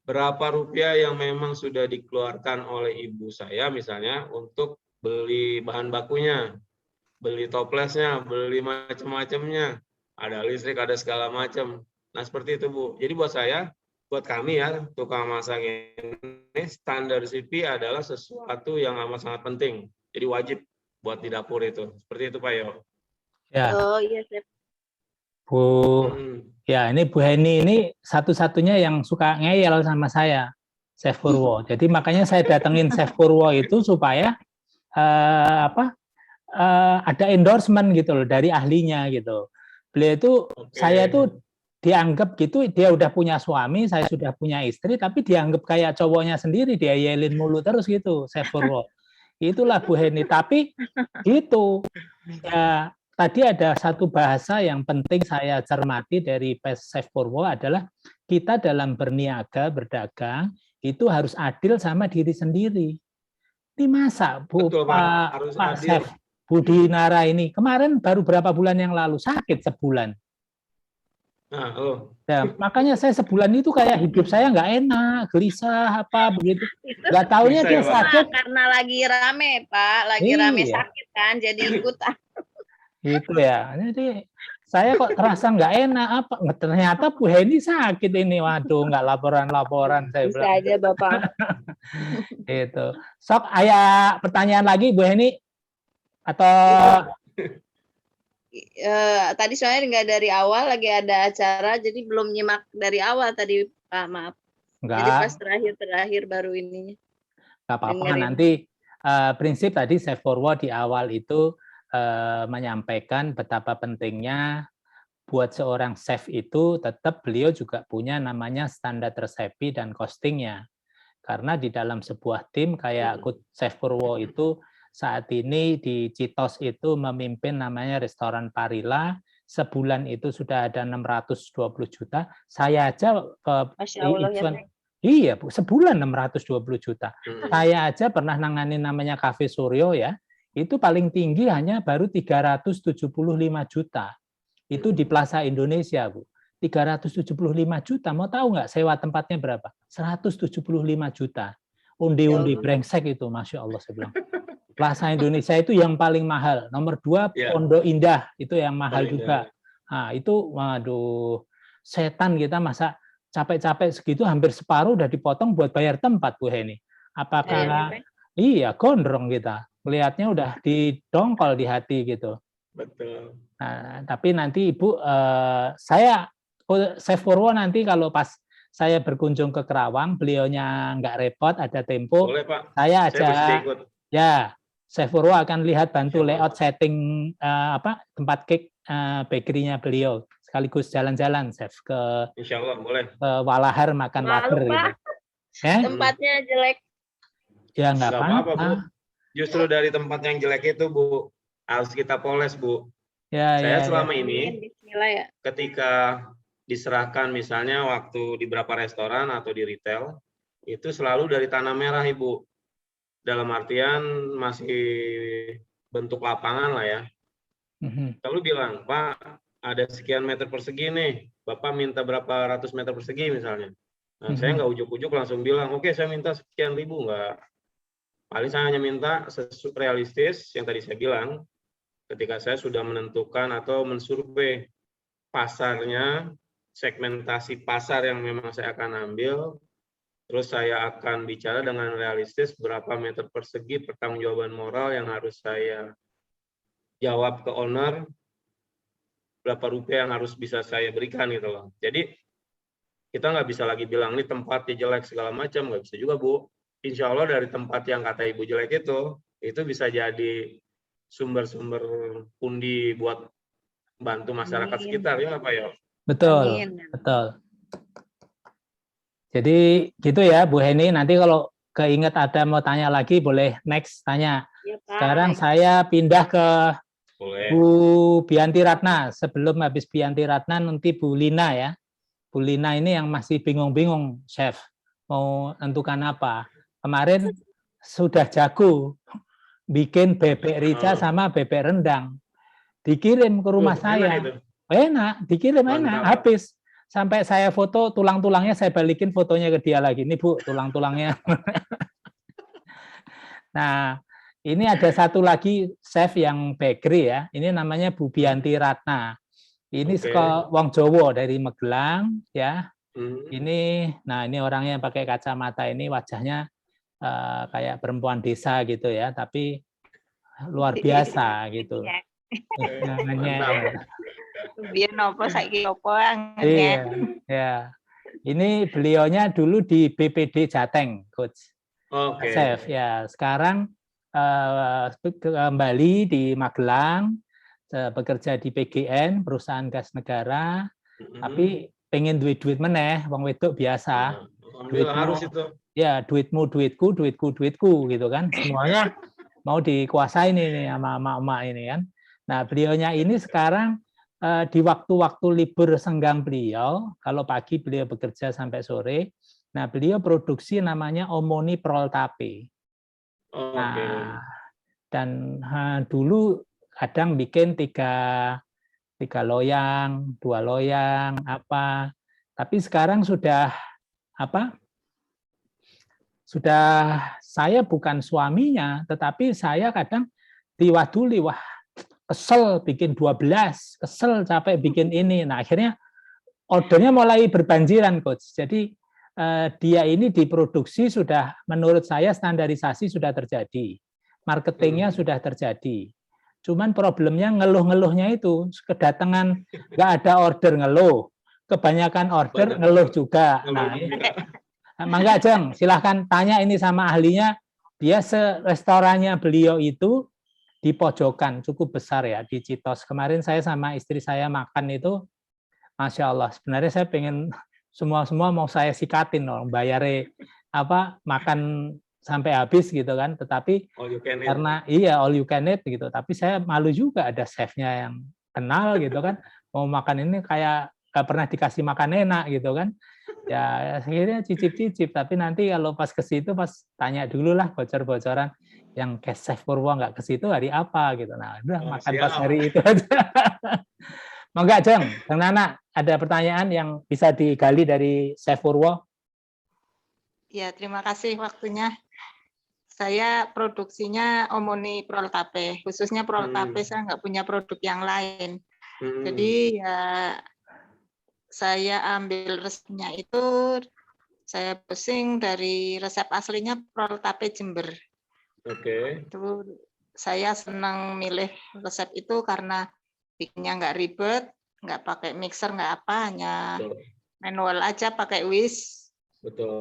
berapa rupiah yang memang sudah dikeluarkan oleh ibu saya misalnya untuk beli bahan bakunya, beli toplesnya, beli macam-macamnya. Ada listrik, ada segala macam. Nah, seperti itu, Bu. Jadi buat saya, buat kami ya, tukang masak ini, standar CP adalah sesuatu yang amat sangat penting. Jadi wajib buat di dapur itu. Seperti itu, Pak Yo. Ya. Oh iya, Chef. Bu, ya ini Bu Heni ini satu-satunya yang suka ngeyel sama saya, Chef Purwo. Jadi makanya saya datengin Chef Purwo itu supaya ada endorsement gitu loh dari ahlinya gitu. Beliau itu saya tuh dianggap gitu, dia udah punya suami, saya sudah punya istri, tapi dianggap kayak cowoknya sendiri, dia yelin mulu terus gitu, Chef Purwo. Itulah Bu Heni. Tapi gitu ya. Tadi ada satu bahasa yang penting saya cermati dari Chef Purwo adalah kita dalam berniaga, berdagang, itu harus adil sama diri sendiri. Ini masa Bu, Betul, Pak, harus Pak adil. Chef Budi Nara ini, kemarin baru berapa bulan yang lalu, sakit sebulan. Nah, Ya, makanya saya sebulan itu kayak hidup saya nggak enak, gelisah, apa begitu. Nggak taunya dia sakit. Karena lagi rame, Pak. Lagi rame sakit kan, jadi ikutan. Gitu ya. Jadi saya kok terasa nggak enak apa? Ternyata Bu Heni sakit ini. Waduh, nggak laporan-laporan saya bisa bilang. aja Bapak. Itu. Sok, ayah pertanyaan lagi Bu Heni atau tadi soalnya nggak dari awal, lagi ada acara, jadi belum nyimak dari awal tadi, Pak. Maaf. Enggak. Jadi pas terakhir baru ininya. Nggak apa-apa. Nanti prinsip tadi Chef Purwo di awal itu menyampaikan betapa pentingnya buat seorang chef itu tetap beliau juga punya namanya standar resepi dan costingnya. Karena di dalam sebuah tim kayak Chef Purwo itu saat ini di Citos itu memimpin namanya restoran Parilla, sebulan itu sudah ada 620 juta. Saya aja Masya Allah, ya, iya, Bu, sebulan 620 juta. Saya aja pernah nanganin namanya Cafe Suryo ya. Itu paling tinggi hanya baru 375 juta. Itu di Plaza Indonesia, Bu. 375 juta. Mau tahu nggak sewa tempatnya berapa? 175 juta. Undi-undi brengsek itu, Masya Allah saya bilang. Plaza Indonesia itu yang paling mahal. Nomor 2, Pondok Indah. Itu yang mahal juga. Nah, itu, waduh, setan kita masa capek-capek segitu, hampir separuh udah dipotong buat bayar tempat, Bu Heni. Apakah iya, gondrong kita. Melihatnya udah didongkol di hati gitu. Betul. Nah, tapi nanti Ibu, Chef Purwo nanti kalau pas saya berkunjung ke Kerawang, beliaunya nggak repot, ada tempo. Boleh, Pak. Saya ikut. Ya, Chef Purwo akan lihat bantu layout setting tempat cake bakery-nya beliau. Sekaligus jalan-jalan, Chef, ke Insya Allah, boleh. Ke Walahar makan wafer. Gitu. Tempatnya jelek. Ya nggak apa-apa, Bu. Justru dari tempat yang jelek itu, Bu, harus kita poles, Bu. Saya selama ini, ketika diserahkan misalnya waktu di beberapa restoran atau di retail, itu selalu dari tanah merah, Ibu. Dalam artian masih bentuk lapangan lah ya. Lalu bilang, Pak, ada sekian meter persegi nih, Bapak minta berapa ratus meter persegi misalnya. Nah, saya nggak ujuk-ujuk langsung bilang, oke, saya minta sekian ribu, nggak. Paling saya hanya minta realistis yang tadi saya bilang, ketika saya sudah menentukan atau mensurvei pasarnya, segmentasi pasar yang memang saya akan ambil, terus saya akan bicara dengan realistis berapa meter persegi pertanggungjawaban moral yang harus saya jawab ke owner, berapa rupiah yang harus bisa saya berikan gitu loh. Jadi kita nggak bisa lagi bilang ini tempatnya jelek segala macam, nggak bisa juga, Bu. Insya Allah dari tempat yang kata Ibu jelek itu bisa jadi sumber-sumber pundi buat bantu masyarakat sekitar, ya Pak ya. Betul, betul. Jadi gitu ya Bu Heni, nanti kalau keinget ada mau tanya lagi boleh next tanya. Ya, sekarang saya pindah ke Bu Bianti Ratna. Sebelum habis Bianti Ratna nanti Bu Lina ya. Bu Lina ini yang masih bingung-bingung, Chef, mau tentukan apa. Kemarin sudah jago bikin bebek rica sama bebek rendang. dikirim ke rumah saya. Itu. Enak, dikirim Mantap. enak, habis. Sampai saya foto tulang-tulangnya, saya balikin fotonya ke dia lagi. Ini Bu, tulang-tulangnya. Nah, ini ada satu lagi chef yang bakery ya. Ini namanya Bu Bianti Ratna. Ini sekolah wong Jowo dari Magelang ya. Ini, nah ini orangnya pakai kacamata, ini wajahnya kayak perempuan desa gitu ya, tapi luar biasa gitu. Namanya. Biar nopo saiki opo Iya, ya. Ini beliaunya dulu di BPD Jateng, Coach. Chef ya. Sekarang kembali di Magelang, bekerja di PGN, perusahaan gas negara, tapi pengen duit meneh, wong wedok biasa. Duitmu, harus itu. Ya, duitmu, duitku, duitku, duitku, gitu kan. Semuanya mau dikuasain ini sama emak-emak ini kan. Nah, beliaunya ini sekarang di waktu-waktu libur senggang beliau, kalau pagi beliau bekerja sampai sore, nah beliau produksi namanya Omoni Proltape. Nah, dan dulu kadang bikin tiga loyang, 2 loyang, apa. Tapi sekarang sudah apa? Sudah saya bukan suaminya, tetapi saya kadang liwat-duli, wah kesel bikin 12, kesel capek bikin ini. Nah akhirnya ordernya mulai berbanjiran, Coach. Jadi dia ini diproduksi sudah, menurut saya standarisasi sudah terjadi, marketingnya sudah terjadi. Cuman problemnya ngeluh-ngeluhnya itu, kedatangan nggak ada order ngeluh, kebanyakan order ngeluh juga. Nah, Mangga Jeng, silahkan tanya ini sama ahlinya. Dia restorannya beliau itu di pojokan, cukup besar ya, di Citos. Kemarin saya sama istri saya makan itu, Masya Allah. Sebenarnya saya pengen semua mau saya sikatin loh, bayare apa makan sampai habis gitu kan. Tetapi karena all you can eat gitu. Tapi saya malu juga, ada chefnya yang kenal gitu kan. Mau makan ini kayak gak pernah dikasih makan enak gitu kan. Ya akhirnya cicip-cicip, tapi nanti kalau pas ke situ pas tanya dulu lah bocor-bocoran, yang Chef Purwo nggak ke situ hari apa gitu. Nah, udah makan pas hari itu aja. Mangga Jeng, Kang Nana, ada pertanyaan yang bisa digali dari Chef Purwo? Ya, terima kasih waktunya. Saya produksinya Omoni Proltape, khususnya Proltape, saya nggak punya produk yang lain. Jadi ya saya ambil resepnya itu, saya pusing dari resep aslinya Proltape Jember. Itu saya senang milih resep itu karena bikinnya nggak ribet, nggak pakai mixer, nggak apa, hanya manual aja pakai whisk,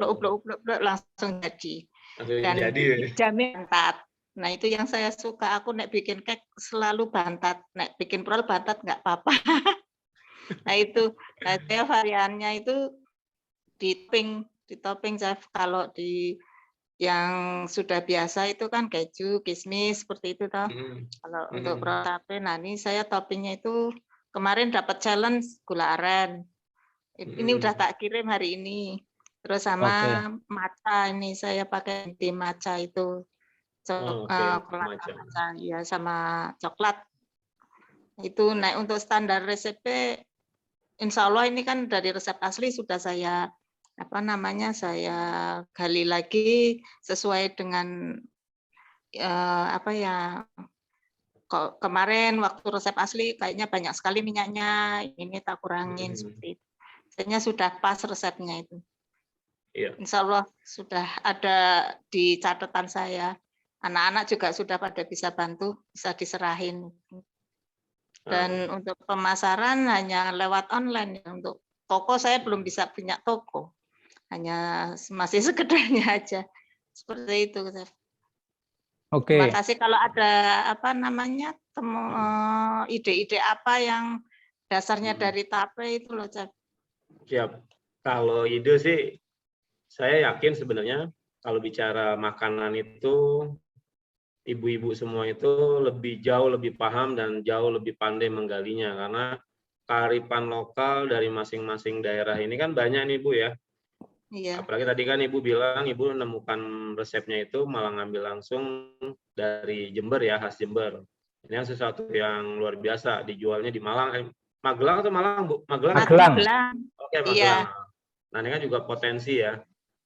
upluk langsung jadi. Dan dijamin bantat. Nah itu yang saya suka. Aku nek bikin cake selalu bantat, nek bikin prol bantat nggak apa-apa. Nah itu, saya variannya itu di topping kalau di yang sudah biasa itu kan keju, kismis seperti itu toh. Kalau untuk Proltape, nah ini saya toppingnya itu kemarin dapat challenge gula aren. Ini udah tak kirim hari ini. Terus sama matcha, ini saya pakai di matcha itu. Matcha, ya sama coklat. Itu naik untuk standar resepnya. Insya Allah ini kan dari resep asli sudah saya saya gali lagi sesuai dengan kemarin waktu resep asli kayaknya banyak sekali minyaknya, ini tak kurangin seperti itu. Kayaknya sudah pas resepnya itu. Insya Allah sudah ada di catatan saya. Anak-anak juga sudah pada bisa bantu, bisa diserahin. Dan untuk pemasaran hanya lewat online. Untuk toko saya belum bisa punya toko, hanya masih sekedarnya aja. Seperti itu. Terima kasih kalau ada ide-ide apa yang dasarnya dari tape itu loh, Chef. Siap. Kalau ide sih, saya yakin sebenarnya kalau bicara makanan itu ibu-ibu semua itu jauh lebih paham dan jauh lebih pandai menggalinya, karena kearifan lokal dari masing-masing daerah ini kan banyak nih Bu ya. Iya. Apalagi tadi kan Ibu bilang Ibu menemukan resepnya itu malah ngambil langsung dari Jember ya, khas Jember. Ini yang sesuatu yang luar biasa, dijualnya di Malang. Magelang atau Malang, Bu? Magelang. Magelang. Oke, Magelang. Nah, ini kan juga potensi ya.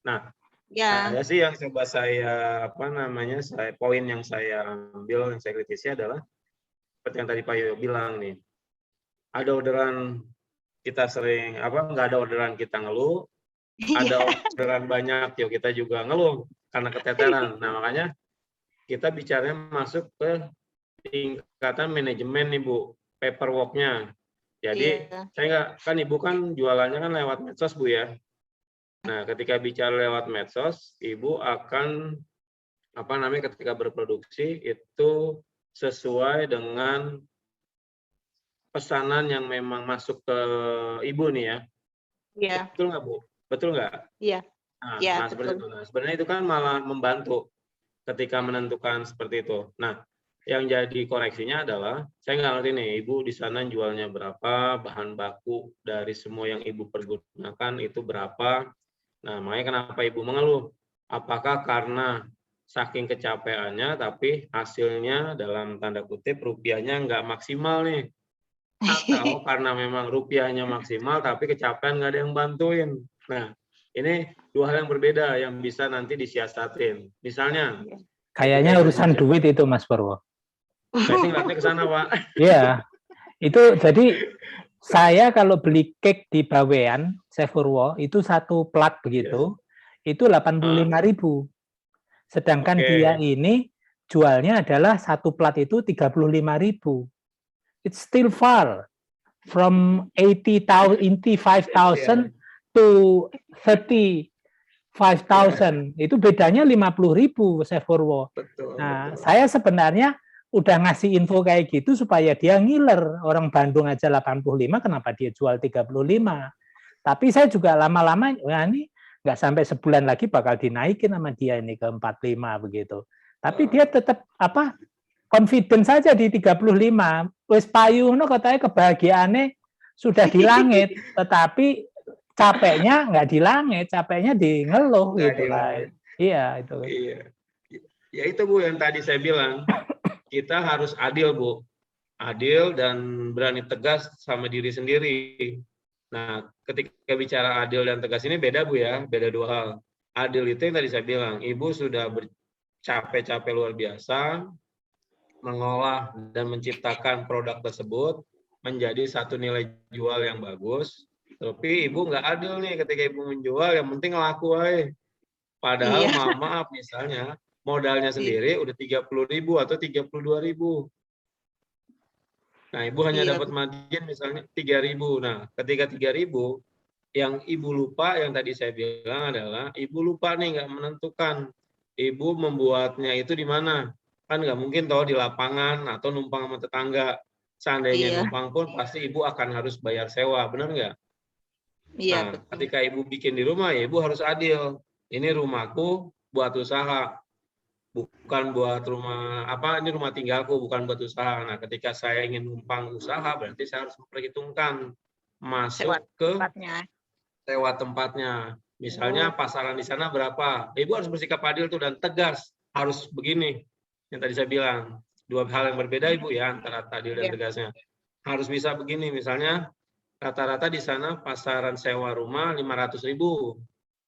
Nah, saya sih yang coba saya poin yang saya ambil, yang saya kritisi adalah seperti yang tadi Pak Yoyo bilang nih. Ada orderan kita sering nggak ada orderan kita ngeluh, ada orderan banyak yuk kita juga ngeluh karena keteteran. Nah, makanya kita bicaranya masuk ke tingkatan manajemen nih Bu, paperwork-nya. Jadi saya kan Ibu kan jualannya kan lewat medsos Bu ya. Nah, ketika bicara lewat medsos, Ibu akan ketika berproduksi itu sesuai dengan pesanan yang memang masuk ke Ibu nih ya. Iya. Betul nggak Bu? Betul nggak? Iya. Nah, seperti itu. Nah, sebenarnya itu kan malah membantu ketika menentukan seperti itu. Nah, yang jadi koreksinya adalah, saya nggak ngerti nih, Ibu di sana jualnya berapa, bahan baku dari semua yang Ibu pergunakan itu berapa. Nah, makanya kenapa Ibu mengeluh? Apakah karena saking kecapeannya, tapi hasilnya dalam tanda kutip rupiahnya nggak maksimal nih? Atau karena memang rupiahnya maksimal, tapi kecapean nggak ada yang bantuin. Nah, ini dua hal yang berbeda yang bisa nanti disiasatin. Misalnya, kayaknya urusan duit itu, Mas Purwo. Saya sih ngeliatnya ke sana, Pak. Iya, itu jadi saya kalau beli cake di Bawean, Chef Purwo, itu satu plat begitu, itu 85.000. Sedangkan dia ini jualnya adalah satu plat itu 35.000. It's still far from 85,000 to 35,000. Itu bedanya 50.000, Chef Purwo. Nah, saya sebenarnya udah ngasih info kayak gitu supaya dia ngiler. Orang Bandung aja 85, kenapa dia jual 35? Tapi saya juga lama-lama, ini nggak sampai sebulan lagi bakal dinaikin sama dia ini ke 45 begitu. Tapi dia tetap confident saja di 35. Wis payu no katanya kebahagiaannya sudah di langit, tetapi capeknya nggak di langit, capeknya di ngeluh gitu lah. Iya, itu. Iya. Ya itu Bu yang tadi saya bilang. Kita harus adil, Bu. Adil dan berani tegas sama diri sendiri. Nah, ketika bicara adil dan tegas ini beda, Bu ya. Beda dua hal. Adil itu yang tadi saya bilang, Ibu sudah bercapek-capek luar biasa, mengolah dan menciptakan produk tersebut menjadi satu nilai jual yang bagus. Tapi Ibu nggak adil nih ketika Ibu menjual, yang penting laku aja. Padahal, maaf misalnya, modalnya sendiri udah 30.000 atau 32.000. Nah, Ibu hanya dapat margin misalnya 3.000. Nah, ketika 3.000, yang Ibu lupa, yang tadi saya bilang adalah, Ibu lupa nih nggak menentukan. Ibu membuatnya itu di mana? Kan nggak mungkin toh di lapangan atau numpang sama tetangga. Seandainya numpang pun pasti Ibu akan harus bayar sewa, benar nggak? Nah, ketika Ibu bikin di rumah, ya Ibu harus adil. Ini rumahku buat usaha. Bukan buat rumah ini rumah tinggalku, bukan buat usaha. Nah, ketika saya ingin numpang usaha, berarti saya harus memperhitungkan masuk ke sewa tempatnya. Misalnya pasaran di sana berapa? Ibu harus bersikap adil tuh dan tegas, harus begini. Yang tadi saya bilang, dua hal yang berbeda Ibu ya antara adil dan tegasnya. Harus bisa begini, misalnya rata-rata di sana pasaran sewa rumah 500.000,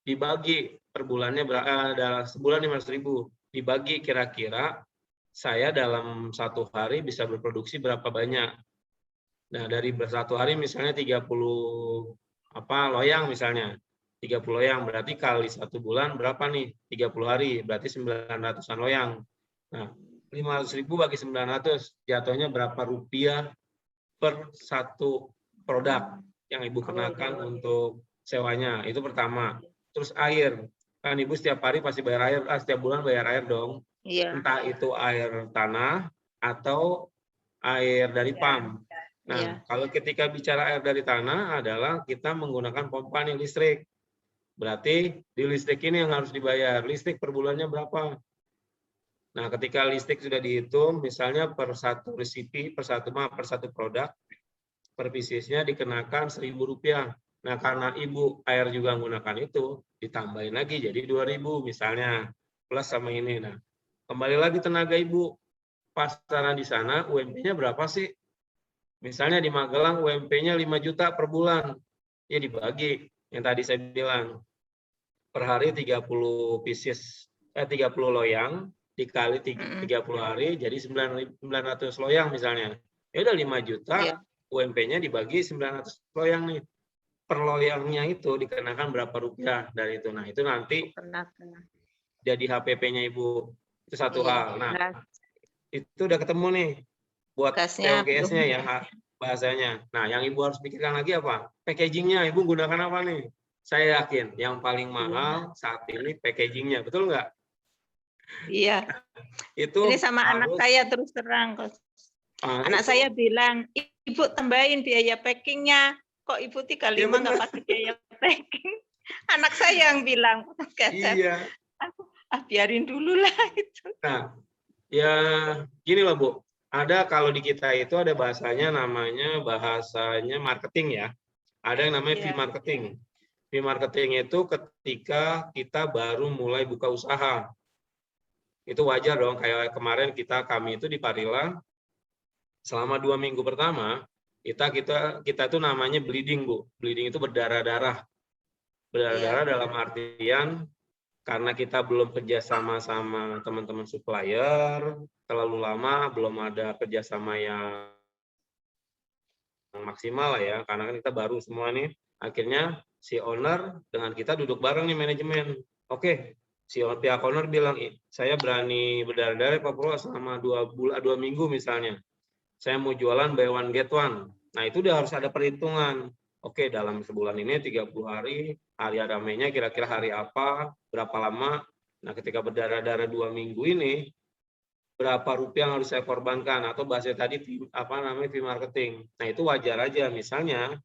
dibagi per bulannya adalah sebulan 500.000. Dibagi kira-kira saya dalam satu hari bisa berproduksi berapa banyak. Nah, dari satu hari misalnya 30 loyang misalnya. 30 loyang berarti kali satu bulan berapa nih? 30 hari berarti 900-an loyang. Nah, 500.000 bagi 900 jatuhnya berapa rupiah per satu produk yang Ibu kenakan untuk sewanya. Itu pertama. Terus air. Kan Ibu setiap hari pasti bayar air, setiap bulan bayar air dong. Entah itu air tanah atau air dari pam. Nah, kalau ketika bicara air dari tanah adalah kita menggunakan pompa nih listrik. Berarti di listrik ini yang harus dibayar. Listrik per bulannya berapa? Nah, ketika listrik sudah dihitung, misalnya per satu resipi, per satu produk, per piecesnya dikenakan Rp1.000. Nah, karena Ibu air juga menggunakan itu, ditambahin lagi jadi 2.000 misalnya, plus sama ini. Nah, kembali lagi tenaga Ibu. pasaran di sana, UMP-nya berapa sih? Misalnya di Magelang UMP-nya 5 juta per bulan. Ya dibagi, yang tadi saya bilang, per hari 30 pieces, 30 loyang, dikali 30 hari, jadi 900 loyang misalnya. Ya udah 5 juta, UMP-nya dibagi 900 loyang nih. Per loyangnya itu dikenakan berapa rupiah dari itu. Nah, itu nanti jadi HPP-nya Ibu. Itu satu hal. Nah, itu udah ketemu nih buat TOGS-nya ya bahasanya. Nah, yang Ibu harus pikirkan lagi apa? Packaging-nya Ibu gunakan apa nih? Saya yakin yang paling mahal saat ini packaging-nya, betul nggak? Iya. Itu ini sama anak saya terus terang. Anak saya bilang, Ibu tambahin biaya packingnya. Kok Ibu 35 nggak pakai biaya packing? Anak saya yang bilang, iya. Biarin dulu lah itu. Nah, ya gini loh Bu. Ada kalau di kita itu ada bahasanya namanya marketing ya. Ada yang namanya fee marketing. Fee marketing itu ketika kita baru mulai buka usaha. Itu wajar dong, kayak kemarin kami itu di Parila selama 2 minggu pertama kita tuh namanya bleeding Bu. Bleeding itu berdarah-darah. Berdarah-darah dalam artian karena kita belum kerjasama sama teman-teman supplier terlalu lama, belum ada kerjasama yang maksimal ya, karena kan kita baru semua nih. Akhirnya si owner dengan kita duduk bareng nih manajemen. Oke, si pihak owner bilang, saya berani berdarah-darah Pak Purwo selama 2 minggu misalnya. Saya mau jualan buy one get one. Nah itu udah harus ada perhitungan. Oke, dalam sebulan ini 30 hari, hari ramainya kira-kira hari apa, berapa lama. Nah ketika berdarah-darah 2 minggu ini, berapa rupiah yang harus saya korbankan, atau bahasa tadi fee marketing. Nah itu wajar aja. Misalnya,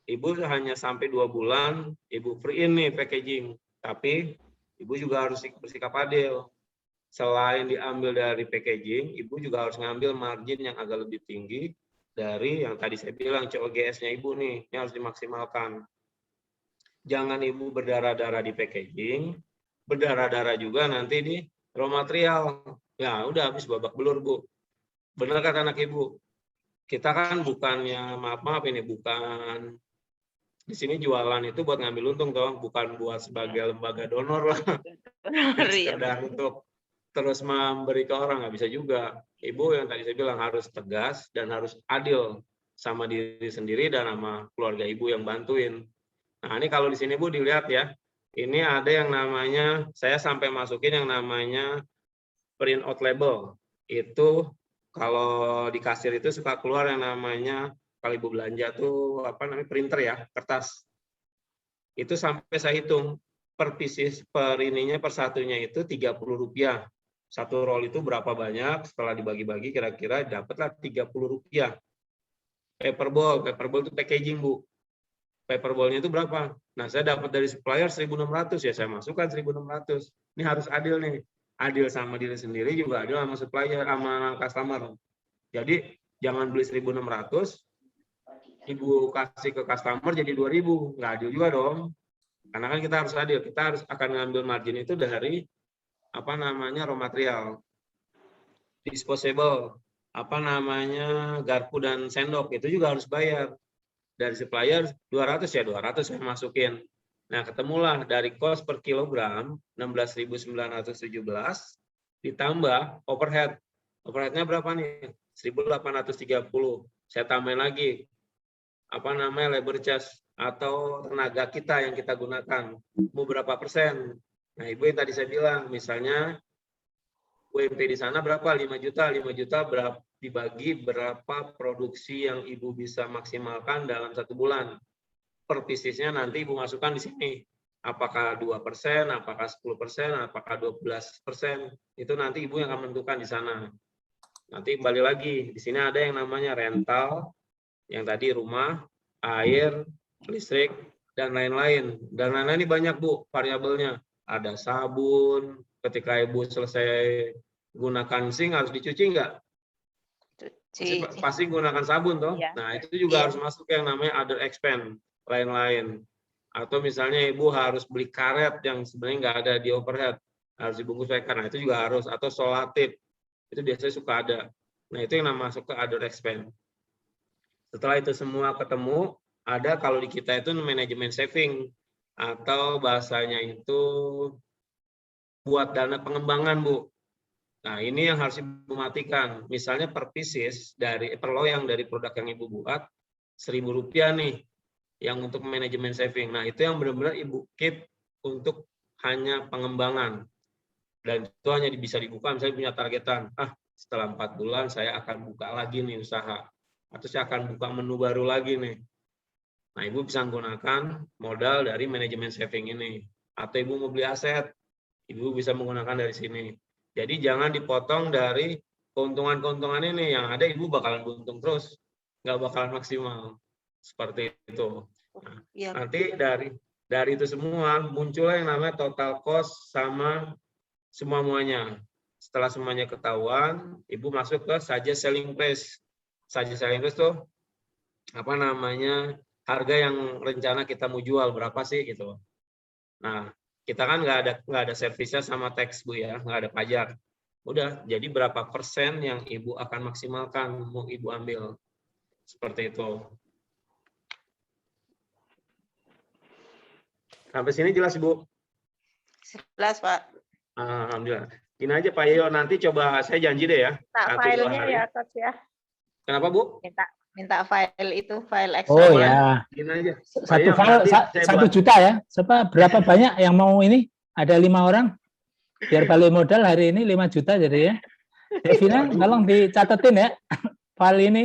Ibu hanya sampai 2 bulan, Ibu free-in nih packaging. Tapi Ibu juga harus bersikap adil. Selain diambil dari packaging, Ibu juga harus ngambil margin yang agak lebih tinggi dari yang tadi saya bilang COGS-nya Ibu nih, ini harus dimaksimalkan. Jangan Ibu berdarah-darah di packaging, berdarah-darah juga nanti di raw material. Ya udah habis babak belur Bu. Benar kata anak Ibu. Kita kan bukannya, maaf ini, bukan di sini jualan itu buat ngambil untung toh, bukan buat sebagai lembaga donor lah. Sekedar untuk terus memberi ke orang, nggak bisa juga. Ibu yang tadi saya bilang harus tegas dan harus adil sama diri sendiri dan sama keluarga Ibu yang bantuin. Nah ini kalau di sini Bu dilihat ya, ini ada yang namanya, saya sampai masukin yang namanya print out label. Itu kalau di kasir itu suka keluar yang namanya, kalau Ibu belanja tuh apa namanya, printer ya, kertas. Itu sampai saya hitung per pieces, per ininya, per satunya itu Rp30. Satu roll itu berapa banyak, setelah dibagi-bagi kira-kira dapatlah Rp30. Paperball itu packaging Bu. Paperballnya itu berapa? Nah saya dapat dari supplier 1.600, ya saya masukkan 1.600. Ini harus adil nih. Adil sama diri sendiri, juga adil sama supplier, sama customer. Jadi jangan beli 1.600, Ibu kasih ke customer jadi 2.000, nggak adil juga dong. Karena kan kita harus adil, kita harus akan ngambil margin itu dari apa namanya raw material, disposable, apa namanya garpu dan sendok, itu juga harus bayar. Dari supplier 200 ya 200 saya masukin. Nah, ketemulah dari cost per kilogram 16.917 ditambah overhead. Overheadnya berapa nih? 1.830. Saya tambahin lagi apa namanya labor charge atau tenaga kita yang kita gunakan. Mau berapa persen? Nah, Ibu yang tadi saya bilang, misalnya UMP di sana berapa? 5 juta. 5 juta berapa, dibagi berapa produksi yang Ibu bisa maksimalkan dalam 1 bulan. Per piecesnya nanti Ibu masukkan di sini. Apakah 2%, apakah 10%, apakah 12%. Itu nanti Ibu yang akan menentukan di sana. Nanti kembali lagi, di sini ada yang namanya rental, yang tadi rumah, air, listrik, dan lain-lain. Dan lain-lain ini banyak Bu variabelnya. Ada sabun, ketika Ibu selesai gunakan sink harus dicuci nggak? Pasti gunakan sabun toh. Ya. Nah itu juga harus masuk yang namanya other expense, lain-lain. Atau misalnya Ibu harus beli karet yang sebenarnya nggak ada di overhead, harus dibungkus pakai. Nah itu juga harus, atau solatif. itu biasanya suka ada. Nah, itu yang masuk ke other expense. Setelah itu semua ketemu, ada kalau di kita itu manajemen saving atau bahasanya itu buat dana pengembangan, Bu. Nah, ini yang harus Ibu matikan. Misalnya per pieces per loyang dari produk yang Ibu buat Rp1.000 nih yang untuk manajemen saving. Nah, itu yang benar-benar Ibu keep untuk hanya pengembangan. Dan itu hanya bisa dibuka misalnya punya targetan, setelah 4 bulan saya akan buka lagi nih usaha, atau saya akan buka menu baru lagi nih. Nah, Ibu bisa menggunakan modal dari manajemen saving ini. Atau Ibu mau beli aset, Ibu bisa menggunakan dari sini. Jadi jangan dipotong dari keuntungan-keuntungan ini, yang ada Ibu bakalan buntung terus, nggak bakalan maksimal. Seperti itu. Nah, nanti dari itu semua muncullah yang namanya total cost sama semuanya. Setelah semuanya ketahuan, Ibu masuk ke suggest selling price. Suggest selling price tuh apa namanya, harga yang rencana kita mau jual berapa sih gitu. Nah, kita kan nggak ada servisnya sama tax, Bu, ya, nggak ada pajak. Udah, jadi berapa persen yang Ibu akan maksimalkan mau Ibu ambil. Seperti itu. Sampai sini jelas, Ibu? Jelas, Pak. Alhamdulillah. Gini aja Pak Yoyo, nanti coba saya janji deh ya. Filenya ya, Coach ya. Kenapa, Bu? Minta file itu, file Excel. Oh ya. Gini aja. Satu file 1 juta ya. Berapa banyak yang mau ini? Ada 5 orang. Biar balik modal hari ini 5 juta jadi ya. Devina, tolong dicatetin ya file ini.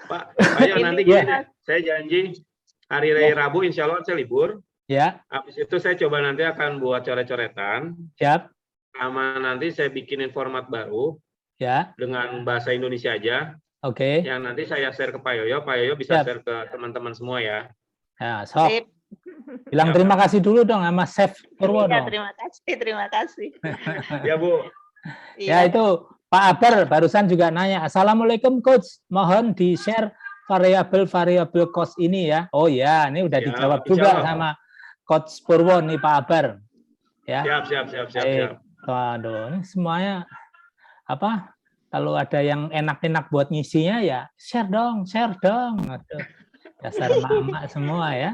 Pak Yoyo, nanti gini deh. Saya janji hari raya Rabu insya Allah saya libur. Ya. Habis itu saya coba nanti akan buat coret-coretan. Siap. Sama nanti saya bikinin format baru. Ya. Dengan bahasa Indonesia aja. Oke. Yang nanti saya share ke Pak Yoyo bisa share ke teman-teman semua ya. Ya, sok. Bilang terima kasih dulu dong sama Chef Purwo dong. Terima kasih. Ya, Bu. Ya, itu Pak Aber barusan juga nanya, Assalamualaikum Coach, mohon di-share variabel cost ini ya. Oh ya, ini udah dijawab juga sama Coach Purwo nih Pak Aber. Ya. Siap. Waduh, ini semuanya apa? Kalau ada yang enak-enak buat ngisinya ya share dong. Aduh, dasar mama semua ya.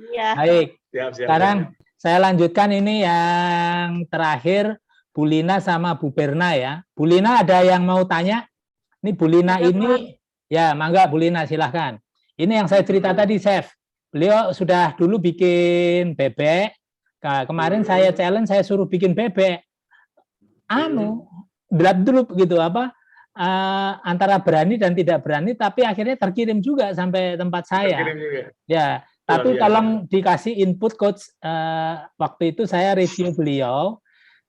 Iya. Baik. Sekarang saya lanjutkan ini yang terakhir Bu Lina sama Bu Berna ya. Bu Lina ada yang mau tanya? Ini Bu Lina ini ya, mangga Bu Lina silahkan. Ini yang saya cerita tadi, Chef. Beliau sudah dulu bikin bebek. Kemarin saya challenge, saya suruh bikin bebek. Drap-drup gitu apa? Antara berani dan tidak berani, tapi akhirnya terkirim juga sampai tempat saya. Ya, tapi tolong dikasih input Coach. Waktu itu saya review beliau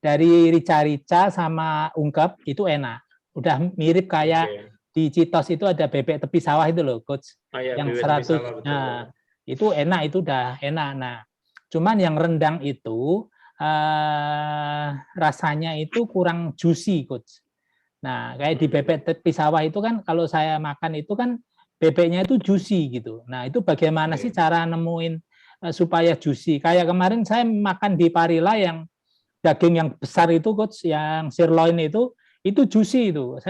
dari rica-rica sama ungkep itu enak. Udah mirip kayak di Citos itu ada bebek tepi sawah itu loh, Coach. Yang 100. Nah, itu enak, itu udah enak. Nah, cuman yang rendang itu rasanya itu kurang juicy, Coach. Nah, kayak di bebek tepi sawah itu kan kalau saya makan itu kan bebeknya itu juicy gitu. Nah, itu bagaimana sih cara nemuin supaya juicy? Kayak kemarin saya makan di Parila yang daging yang besar itu, Coach, yang sirloin itu juicy itu.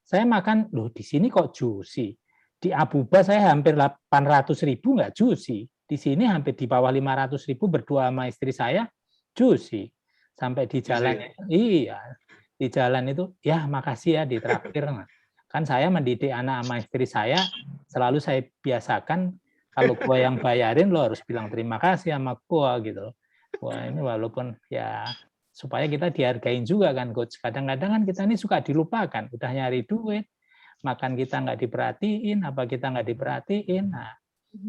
Saya makan, loh di sini kok juicy. Di Abuba saya hampir 800.000 nggak juicy. Di sini hampir di bawah 500.000 berdua sama istri saya juicy. Sampai di jalan, iya. Di jalan itu, ya makasih ya ditraktir. Kan saya mendidik anak sama istri saya, selalu saya biasakan, kalau gua yang bayarin, lo harus bilang terima kasih sama gua gitu. Wah ini walaupun ya, supaya kita dihargain juga kan Coach. Kadang-kadang kan kita ini suka dilupakan, udah nyari duit, makan kita nggak diperhatiin, apa kita nggak diperhatiin. Nah,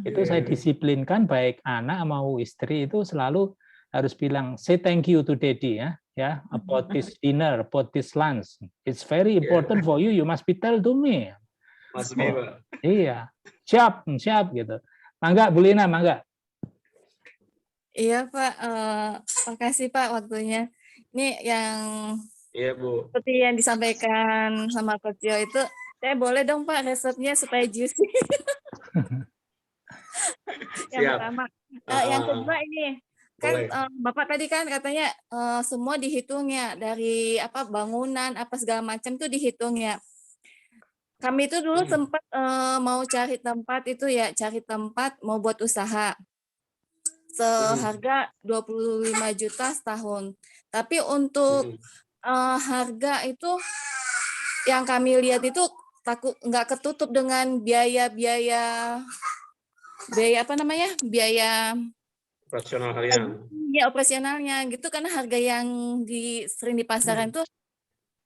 itu saya disiplinkan, baik anak mau istri itu selalu harus bilang, say thank you to daddy ya, about this dinner, about this lunch. It's very important for you must be tell to me. Mas Bima. Iya, siap gitu. Mangga, Bu Lina, mangga. Iya Pak, makasih Pak waktunya. Ini yang Bu. Seperti yang disampaikan sama Coach Jo itu, saya boleh dong Pak resepnya supaya juicy. Yang pertama. Yang kedua ini, kan Boleh. Bapak tadi kan katanya semua dihitung ya, dari apa bangunan apa segala macam tuh dihitung ya. Kami itu dulu sempat mau cari tempat itu ya, cari tempat mau buat usaha seharga 25 juta setahun. Tapi untuk harga itu yang kami lihat itu takut nggak ketutup dengan biaya apa namanya, biaya Operasional harian. ya operasionalnya gitu, karena harga yang sering di pasaran tuh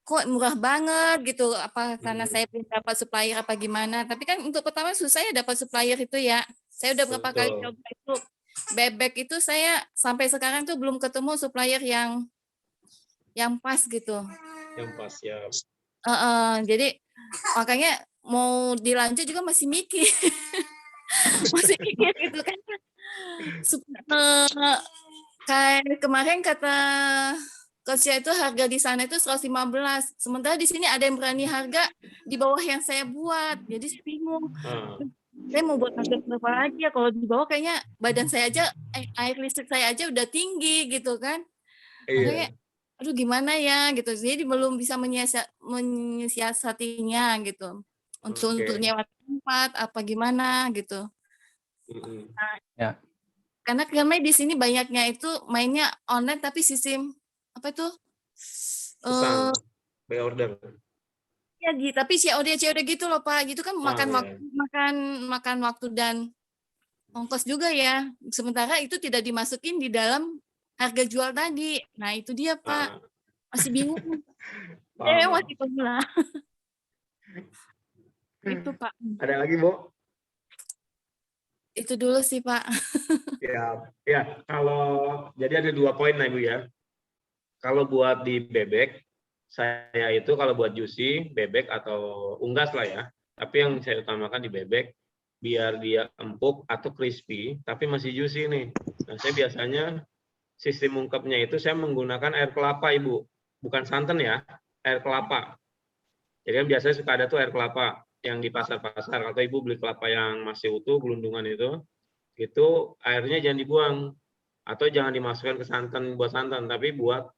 kok murah banget gitu, apa karena saya belum dapat supplier apa gimana. Tapi kan untuk pertama susah ya dapat supplier itu ya. Saya udah berapa kali Betul. coba itu bebek itu, saya sampai sekarang tuh belum ketemu supplier yang pas gitu. Yang pas ya. Jadi makanya mau dilanjut juga masih mikir. Masih mikir gitu kan. Kayak kemarin kata Coach itu harga di sana itu 115. Sementara di sini ada yang berani harga di bawah yang saya buat. Jadi saya bingung. Saya mau buat harga berapa lagi ya, kalau di bawah kayaknya badan saya aja, air listrik saya aja udah tinggi gitu kan. Makanya aduh gimana ya gitu. Jadi belum bisa menyiasatinya gitu. Untuk nyewa tempat apa gimana gitu. Nah, Ya. karena kami di sini banyaknya itu mainnya online tapi sistem apa itu? Pesan, by order. Ya, tapi COD gitu loh Pak. Gitu kan makan waktu dan ongkos juga ya. Sementara itu tidak dimasukin di dalam harga jual tadi. Nah, itu dia Pak. Masih bingung. Masih pemula. Itu Pak. Ada lagi, Bu? Itu dulu sih Pak. Ya, kalau jadi ada 2 poin lah Ibu ya. Kalau buat di bebek, saya itu kalau buat juicy, bebek atau unggas lah ya. Tapi yang saya utamakan di bebek, biar dia empuk atau crispy, tapi masih juicy nih. Nah, saya biasanya sistem ungkepnya itu saya menggunakan air kelapa Ibu. Bukan santan ya, air kelapa. Jadi kan biasanya suka ada tuh air kelapa yang di pasar-pasar. Atau Ibu beli kelapa yang masih utuh, gelundungan itu airnya jangan dibuang. Atau jangan dimasukkan ke santan buat santan, tapi buat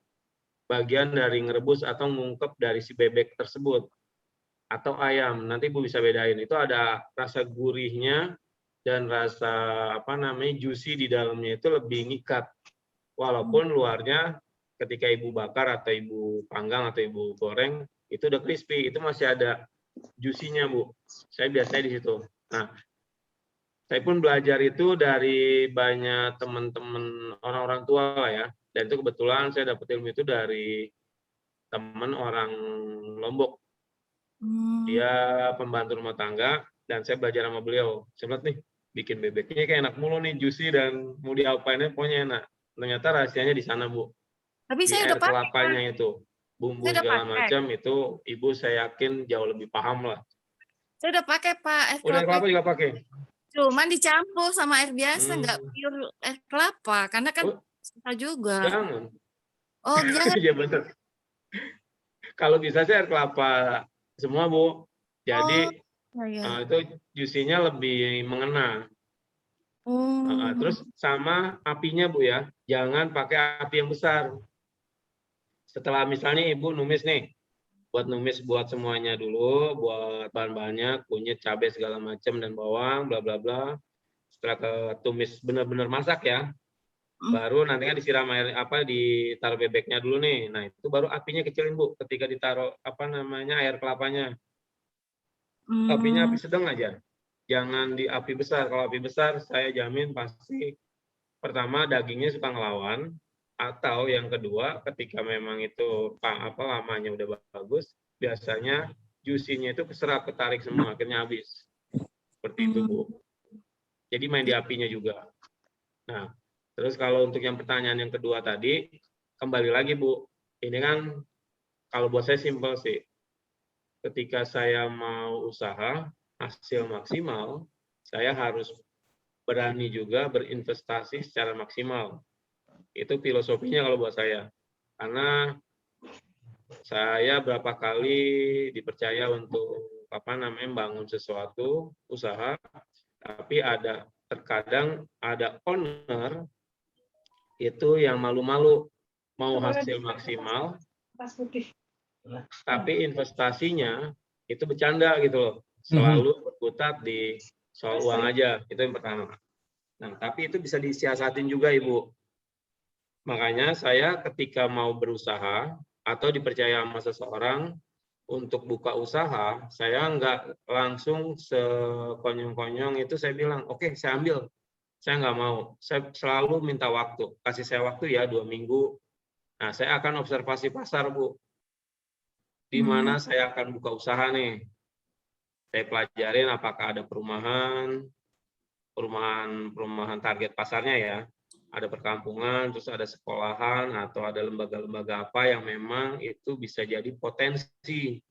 bagian dari ngerebus atau ngungkep dari si bebek tersebut. Atau ayam, nanti Ibu bisa bedain. Itu ada rasa gurihnya dan rasa juicy di dalamnya itu lebih ngikat. Walaupun luarnya ketika Ibu bakar atau Ibu panggang atau Ibu goreng, itu udah crispy, itu masih ada juicy-nya, Bu. Saya biasanya di situ. Nah, saya pun belajar itu dari banyak teman-teman orang-orang tua lah ya. Dan itu kebetulan saya dapat ilmu itu dari teman orang Lombok. Dia pembantu rumah tangga dan saya belajar sama beliau. Saya lihat nih, bikin bebeknya kayak enak mulu nih, juicy dan mau diapainnya pokoknya enak. Ternyata rahasianya di sana, Bu. Tapi di saya air udah pakai, kelapanya itu. Bumbu segala macam itu Ibu saya yakin jauh lebih paham lah. Saya udah pakai Pak, air kelapa. Udah kelapa juga pakai? Cuman dicampur sama air biasa, nggak pure air kelapa. Karena kan susah juga. Jangan. Oh, jangan. Iya betul. Kalau bisa sih air kelapa semua, Bu. Jadi itu juicy-nya lebih mengena. Terus sama apinya, Bu ya. Jangan pakai api yang besar. Setelah misalnya Ibu numis nih, buat semuanya dulu, buat bahan-bahannya, kunyit, cabai segala macam dan bawang, bla bla bla. Setelah ketumis benar-benar masak ya, baru nanti kan disiram air ditaruh bebeknya dulu nih. Nah, itu baru apinya kecilin, Bu, ketika ditaruh air kelapanya. Apinya api sedang aja. Jangan di api besar. Kalau api besar saya jamin pasti pertama dagingnya suka ngelawan, atau yang kedua ketika memang itu lamanya udah bagus, biasanya juicy-nya itu keserap, ketarik semua, akhirnya habis. Seperti itu, Bu. Jadi main di apinya juga. Nah, terus kalau untuk yang pertanyaan yang kedua tadi, kembali lagi, Bu. Ini kan kalau buat saya simpel sih. Ketika saya mau usaha hasil maksimal, saya harus berani juga berinvestasi secara maksimal. Itu filosofinya kalau buat saya. Karena saya berapa kali dipercaya untuk bangun sesuatu, usaha, tapi terkadang ada owner itu yang malu-malu, mau hasil maksimal, tapi investasinya itu bercanda gitu loh, selalu berputar di soal uang aja, itu yang pertama. Nah, tapi itu bisa disiasatin juga, Ibu. Makanya saya ketika mau berusaha atau dipercaya sama seseorang untuk buka usaha, saya nggak langsung sekonyong-konyong itu saya bilang, oke, saya ambil. Saya nggak mau. Saya selalu minta waktu. Kasih saya waktu ya 2 minggu. Nah, saya akan observasi pasar, Bu. Di mana saya akan buka usaha nih. Saya pelajarin apakah ada perumahan target pasarnya ya. Ada perkampungan, terus ada sekolahan, atau ada lembaga-lembaga apa yang memang itu bisa jadi potensi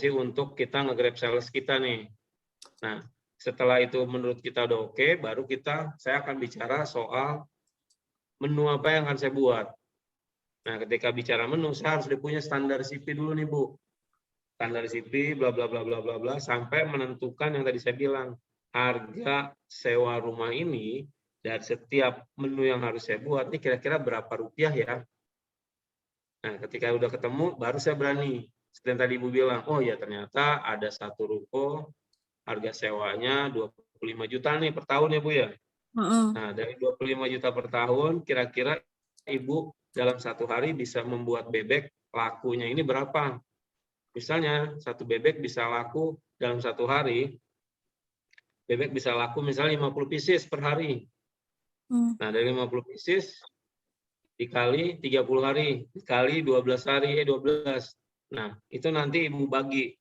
untuk kita nge-grab sales kita nih. Nah, setelah itu menurut kita udah oke, baru saya akan bicara soal menu apa yang akan saya buat. Nah, ketika bicara menu, saya harus punya standar CP dulu nih, Bu. Standar CP, bla bla bla bla bla bla, sampai menentukan yang tadi saya bilang, harga sewa rumah ini dari setiap menu yang harus saya buat ini kira-kira berapa rupiah ya. Nah, ketika udah ketemu, baru saya berani. Seperti yang tadi Ibu bilang, oh ya ternyata ada satu ruko harga sewanya 25 juta nih per tahun ya Bu ya. Nah, dari 25 juta per tahun, kira-kira Ibu dalam satu hari bisa membuat bebek lakunya ini berapa? Misalnya, satu bebek bisa laku dalam satu hari, bebek bisa laku misalnya 50 pieces per hari. Nah, dari 50 pieces dikali 30 hari, dikali 12 hari, 12. Nah, itu nanti Ibu bagi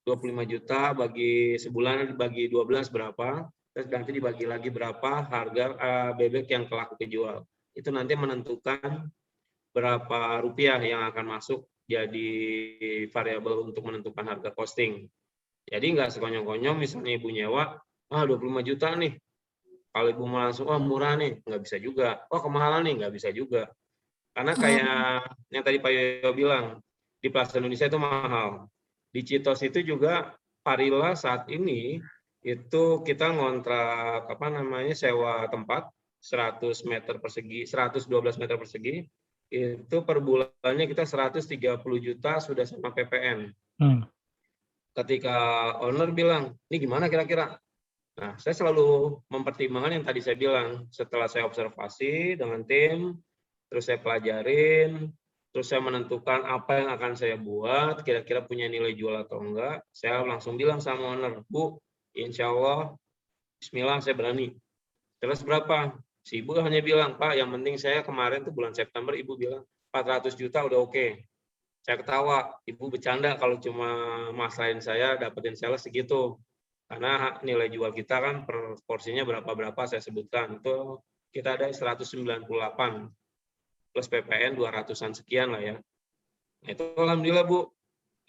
25 juta bagi sebulan dibagi 12 berapa, terus nanti dibagi lagi berapa harga bebek yang telah kejual. Itu nanti menentukan berapa rupiah yang akan masuk jadi variabel untuk menentukan harga costing. Jadi nggak sekonyong-konyong misalnya Ibu nyewa, 25 juta nih. Kalau Ibu mau langsung, murah nih, nggak bisa juga. Kemahalan nih, nggak bisa juga. Karena kayak yang tadi Pak Yoyo bilang, di Plaza Indonesia itu mahal. Di Citos itu juga Parilla saat ini itu kita ngontrak sewa tempat 100 meter persegi, 112 meter persegi, itu per bulannya kita 130 juta sudah sama PPN. Ketika owner bilang, ini gimana kira-kira? Nah, saya selalu mempertimbangkan yang tadi saya bilang. Setelah saya observasi dengan tim, terus saya pelajarin, terus saya menentukan apa yang akan saya buat, kira-kira punya nilai jual atau enggak, saya langsung bilang sama owner, Bu, insya Allah, bismillah saya berani. Terus berapa? Si Ibu hanya bilang, Pak, yang penting saya kemarin tuh bulan September, Ibu bilang, 400 juta udah oke. Saya ketawa, Ibu bercanda kalau cuma masalahin saya dapetin sales segitu. Karena nilai jual kita kan per porsinya berapa-berapa saya sebutkan. Itu kita ada 198 plus PPN 200-an sekian lah ya. Nah, itu alhamdulillah Bu,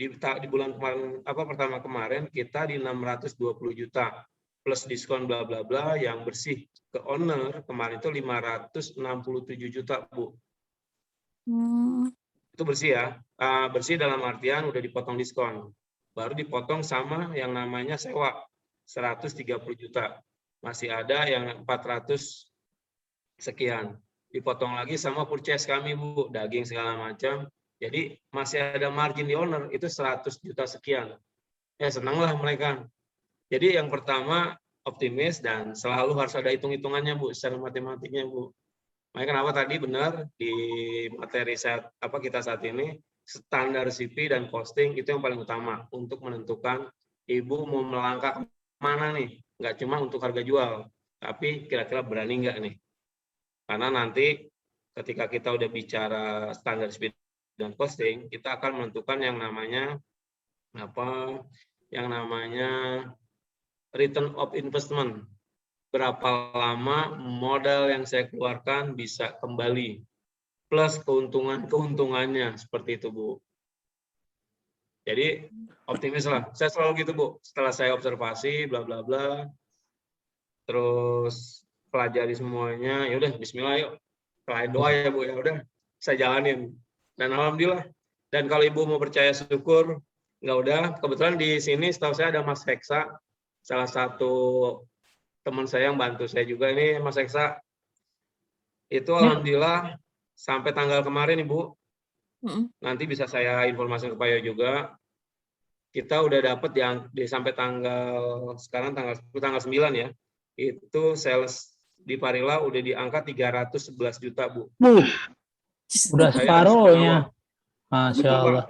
di bulan kemarin pertama kemarin kita di 620 juta plus diskon bla bla bla yang bersih ke owner kemarin itu 567 juta Bu. Itu bersih ya. Bersih dalam artian udah dipotong diskon. Baru dipotong sama yang namanya sewa 130 juta. Masih ada yang 400 sekian. Dipotong lagi sama purchase kami Bu, daging segala macam. Jadi masih ada margin di owner itu 100 juta sekian. Ya senanglah mereka. Jadi yang pertama optimis dan selalu harus ada hitung-hitungannya Bu, secara matematiknya Bu. Makanya kenapa tadi benar di materi kita saat ini standar CP dan costing itu yang paling utama untuk menentukan Ibu mau melangkah mana nih, nggak cuma untuk harga jual, tapi kira-kira berani nggak nih? Karena nanti ketika kita udah bicara standar CP dan costing, kita akan menentukan yang namanya return of investment. Berapa lama modal yang saya keluarkan bisa kembali plus keuntungannya seperti itu Bu. Jadi optimis lah. Saya selalu gitu Bu. Setelah saya observasi bla bla bla, terus pelajari semuanya, ya udah Bismillah yuk. Selain doa ya Bu ya udah saya jalanin. Dan alhamdulillah. Dan kalau Ibu mau percaya syukur, nggak udah. Kebetulan di sini setahu saya ada Mas Heksa, salah satu teman saya yang bantu saya juga ini Mas Heksa. Itu alhamdulillah sampai tanggal kemarin Ibu, nanti bisa saya informasi ke Pak Yo juga, kita udah dapat yang sampai sekarang tanggal 9 ya, itu sales di Parila udah di angka 311 juta Bu. Udah separuhnya. Masya Allah.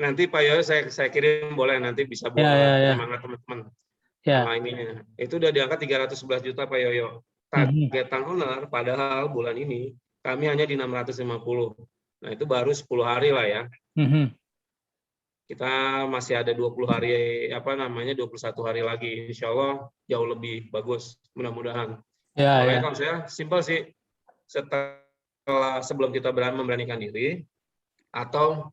Nanti Pak Yo saya kirim boleh, nanti bisa buat semangat teman-teman. Sama ininya. Itu udah di angka 311 juta Pak Yoyo. Targetan owner padahal bulan ini kami hanya di 650. Nah, itu baru 10 hari lah ya. Kita masih ada 20 hari 21 hari lagi. Insya Allah jauh lebih bagus, mudah-mudahan. Makanya kalau saya simpel sih, sebelum kita memberanikan diri atau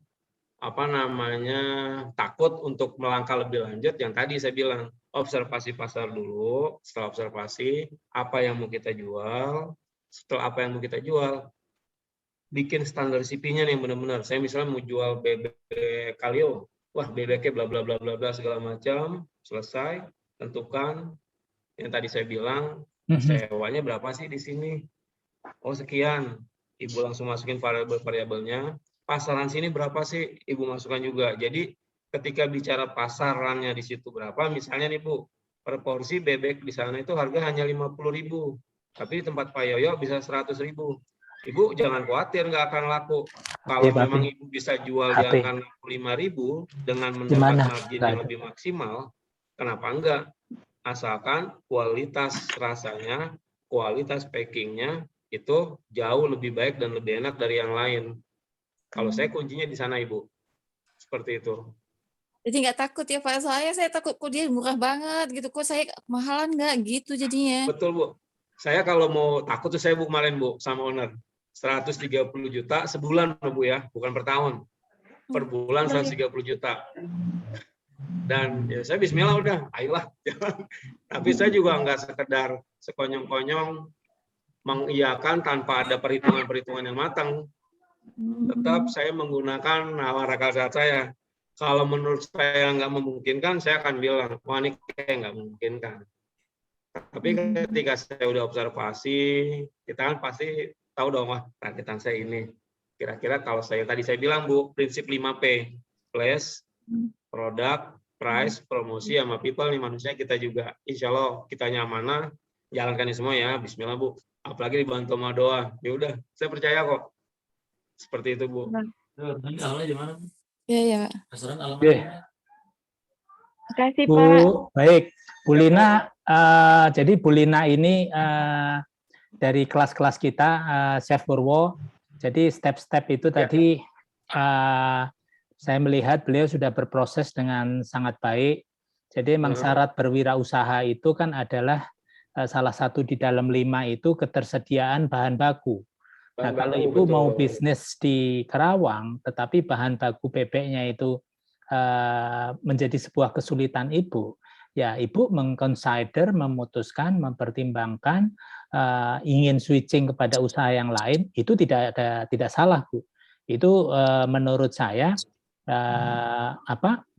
takut untuk melangkah lebih lanjut, yang tadi saya bilang, observasi pasar dulu. Setelah observasi apa yang mau kita jual, setelah apa yang mau kita jual, bikin standar CP-nya nih benar-benar. Saya misalnya mau jual bebek kalio, wah bebeknya bla bla bla bla bla segala macam, selesai, tentukan yang tadi saya bilang, sewanya berapa sih di sini? Oh sekian, Ibu langsung masukin variabel-variabelnya. Pasaran sini berapa sih? Ibu masukkan juga. Jadi ketika bicara pasarannya di situ berapa, misalnya nih Bu, per porsi bebek di sana itu harga hanya 50.000, tapi di tempat Pak Yoyo bisa 100.000. Ibu jangan khawatir nggak akan laku. Kalau memang Ibu bisa jual di angka 65.000 dengan mendapat margin yang lebih maksimal, kenapa enggak? Asalkan kualitas rasanya, kualitas packingnya itu jauh lebih baik dan lebih enak dari yang lain. Kalau saya kuncinya di sana Ibu, seperti itu. Jadi nggak takut ya Pak, soalnya saya takut kok dia murah banget gitu, kok saya kemahalan nggak gitu jadinya. Betul Bu, saya kalau mau takut tuh saya Bu kemarin Bu sama owner, 130 juta sebulan Bu ya, bukan per tahun. Per bulan 130 juta. Dan ya saya bismillah udah, ayolah. Tapi saya juga nggak sekedar sekonyong-konyong mengiyakan tanpa ada perhitungan-perhitungan yang matang. Tetap saya menggunakan nalar akal sehat saya. Kalau menurut saya nggak memungkinkan, saya akan bilang, wah ini kayak nggak memungkinkan. Tapi ketika saya udah observasi, kita kan pasti tahu dong, wah targetan saya ini. Kira-kira kalau tadi saya bilang Bu, prinsip 5P, place, produk, price, promosi, sama people nih manusia kita juga. Insya Allah kita nyamanah, jalankan ini semua ya, bismillah Bu. Apalagi dibantu sama doa, ya udah, saya percaya kok. Seperti itu Bu. Alamatnya di mana? Iya. Restoran alamatnya. Makasih Bu, Pak. baik. Bu Lina, jadi Bu Lina ini dari kelas-kelas kita, Chef Purwo. Jadi step-step itu tadi saya melihat beliau sudah berproses dengan sangat baik. Jadi memang syarat berwirausaha itu kan adalah salah satu di dalam 5 itu ketersediaan bahan baku. Nah, kalau Ibu mau bisnis di Karawang, tetapi bahan baku bebeknya itu menjadi sebuah kesulitan Ibu, ya Ibu mengconsider, memutuskan, mempertimbangkan ingin switching kepada usaha yang lain, itu tidak salah Bu. Itu menurut saya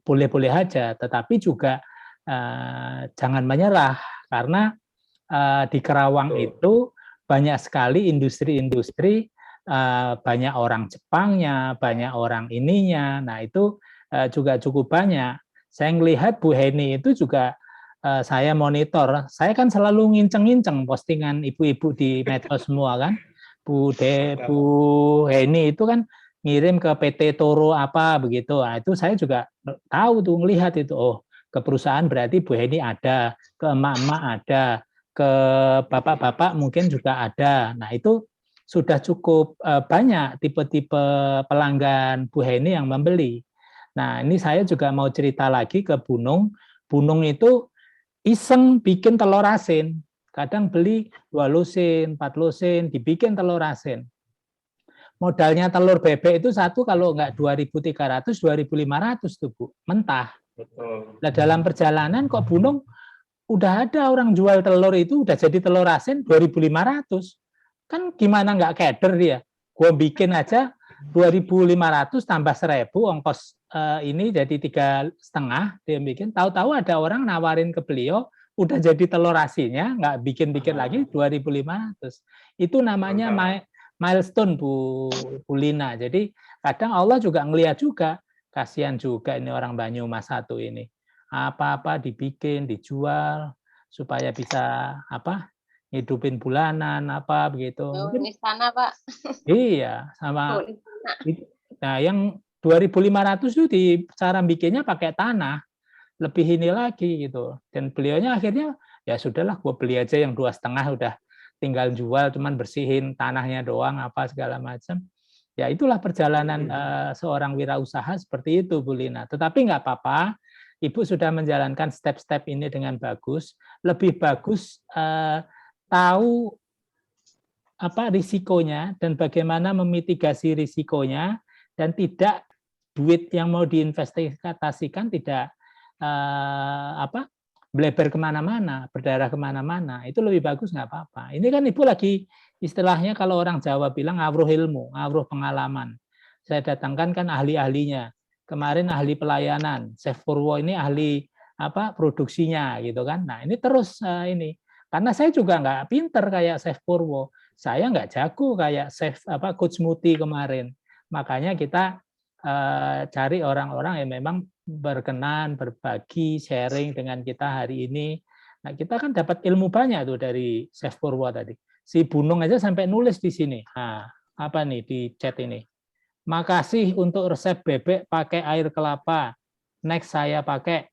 boleh-boleh aja, tetapi juga jangan menyerah karena di Karawang itu banyak sekali industri-industri, banyak orang Jepangnya, banyak orang ininya. Nah itu juga cukup banyak. Saya melihat Bu Heni itu juga saya monitor. Saya kan selalu nginceng-nginceng postingan ibu-ibu di medsos semua kan. Bu Heni itu kan ngirim ke PT Toro apa begitu. Nah, itu saya juga tahu tuh ngelihat itu. Oh, ke perusahaan berarti Bu Heni ada, ke emak-emak ada, ke bapak-bapak mungkin juga ada. Nah, itu sudah cukup banyak tipe-tipe pelanggan Bu Heni yang membeli. Nah, ini saya juga mau cerita lagi ke Bunung. Bunung itu iseng bikin telur asin. Kadang beli 2 lusin, 4 lusin, dibikin telur asin. Modalnya telur bebek itu satu kalau enggak 2.300, 2.500 tuh Bu, mentah. Betul. Nah, dalam perjalanan kok Bunung udah ada orang jual telur itu udah jadi telur asin 2.500. Kan gimana nggak keder dia? Gua bikin aja 2.500 tambah 1.000 ongkos ini jadi 3,5 dia bikin. Tahu-tahu ada orang nawarin ke beliau udah jadi telur asinnya, nggak bikin-bikin lagi 2.500. Itu namanya milestone Bu Lina. Jadi kadang Allah juga ngelihat juga, kasihan juga ini orang Banyumas satu ini. Apa-apa dibikin, dijual supaya bisa hidupin bulanan apa begitu. Mungkin istana, Pak. Iya, sama. Nah, yang 2.500 itu cara bikinnya pakai tanah. Lebih ini lagi gitu. Dan beliaunya akhirnya ya sudahlah, gue beli aja yang 2,5 udah tinggal jual, cuman bersihin tanahnya doang apa segala macam. Ya itulah perjalanan seorang wirausaha seperti itu, Bu Lina. Tetapi nggak apa-apa, Ibu sudah menjalankan step-step ini dengan bagus. Lebih bagus tahu risikonya dan bagaimana memitigasi risikonya, dan tidak duit yang mau diinvestasikan tidak bleber kemana-mana, berdarah kemana-mana. Itu lebih bagus, nggak apa-apa. Ini kan Ibu lagi istilahnya kalau orang Jawa bilang ngawruh ilmu, ngawruh pengalaman. Saya datangkan kan ahli-ahlinya. Kemarin ahli pelayanan, Chef Purwo ini ahli produksinya gitu kan. Nah ini terus ini. Karena saya juga nggak pinter kayak Chef Purwo. Saya nggak jago kayak Chef Coach Muti kemarin. Makanya kita cari orang-orang yang memang berkenan, berbagi, sharing dengan kita hari ini. Nah, kita kan dapat ilmu banyak tuh dari Chef Purwo tadi. Si Bunung aja sampai nulis di sini. Nah, apa nih di chat ini? Makasih untuk resep bebek pakai air kelapa. Next saya pakai.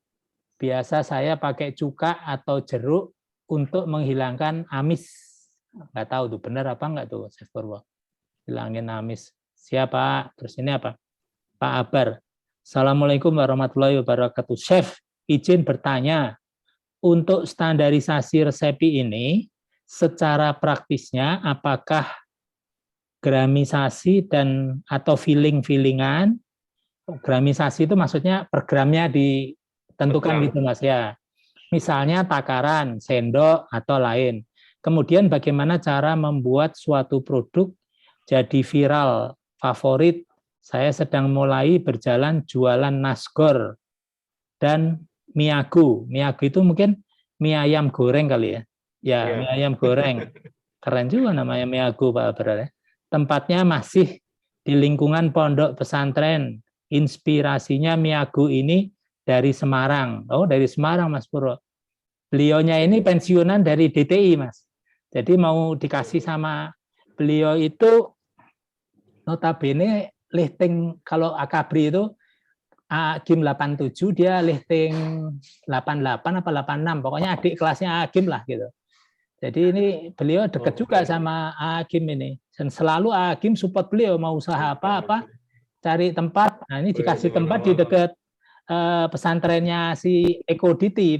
Biasa saya pakai cuka atau jeruk untuk menghilangkan amis. Nggak tahu tuh benar apa enggak tuh Chef Purwo. Hilangin amis. Siapa? Terus ini apa? Pak Abar. Assalamualaikum warahmatullahi wabarakatuh. Chef, izin bertanya. Untuk standarisasi resep ini, secara praktisnya apakah gramisasi dan atau filling-fillingan? Gramisasi itu maksudnya per gramnya ditentukan gitu Mas ya. Misalnya takaran, sendok atau lain. Kemudian bagaimana cara membuat suatu produk jadi viral, favorit. Saya sedang mulai berjalan jualan nasgor dan miagu. Miagu itu mungkin mie ayam goreng kali ya. Ya, mie ayam goreng. Keren juga namanya miagu Pak Abrar. Tempatnya masih di lingkungan pondok pesantren. Inspirasinya miagu ini dari Semarang. Oh, dari Semarang Mas Purwo. Beliaunya ini pensiunan dari DTI, Mas. Jadi mau dikasih sama beliau itu notabene lifting kalau Akabri itu Agim 87, dia lifting 88 apa 86, pokoknya adik kelasnya Agim lah gitu. Jadi ini beliau dekat juga sama Agim ini, dan selalu Agim support beliau mau usaha apa-apa, cari tempat. Nah ini dikasih tempat di dekat pesantrennya si Eko Diti,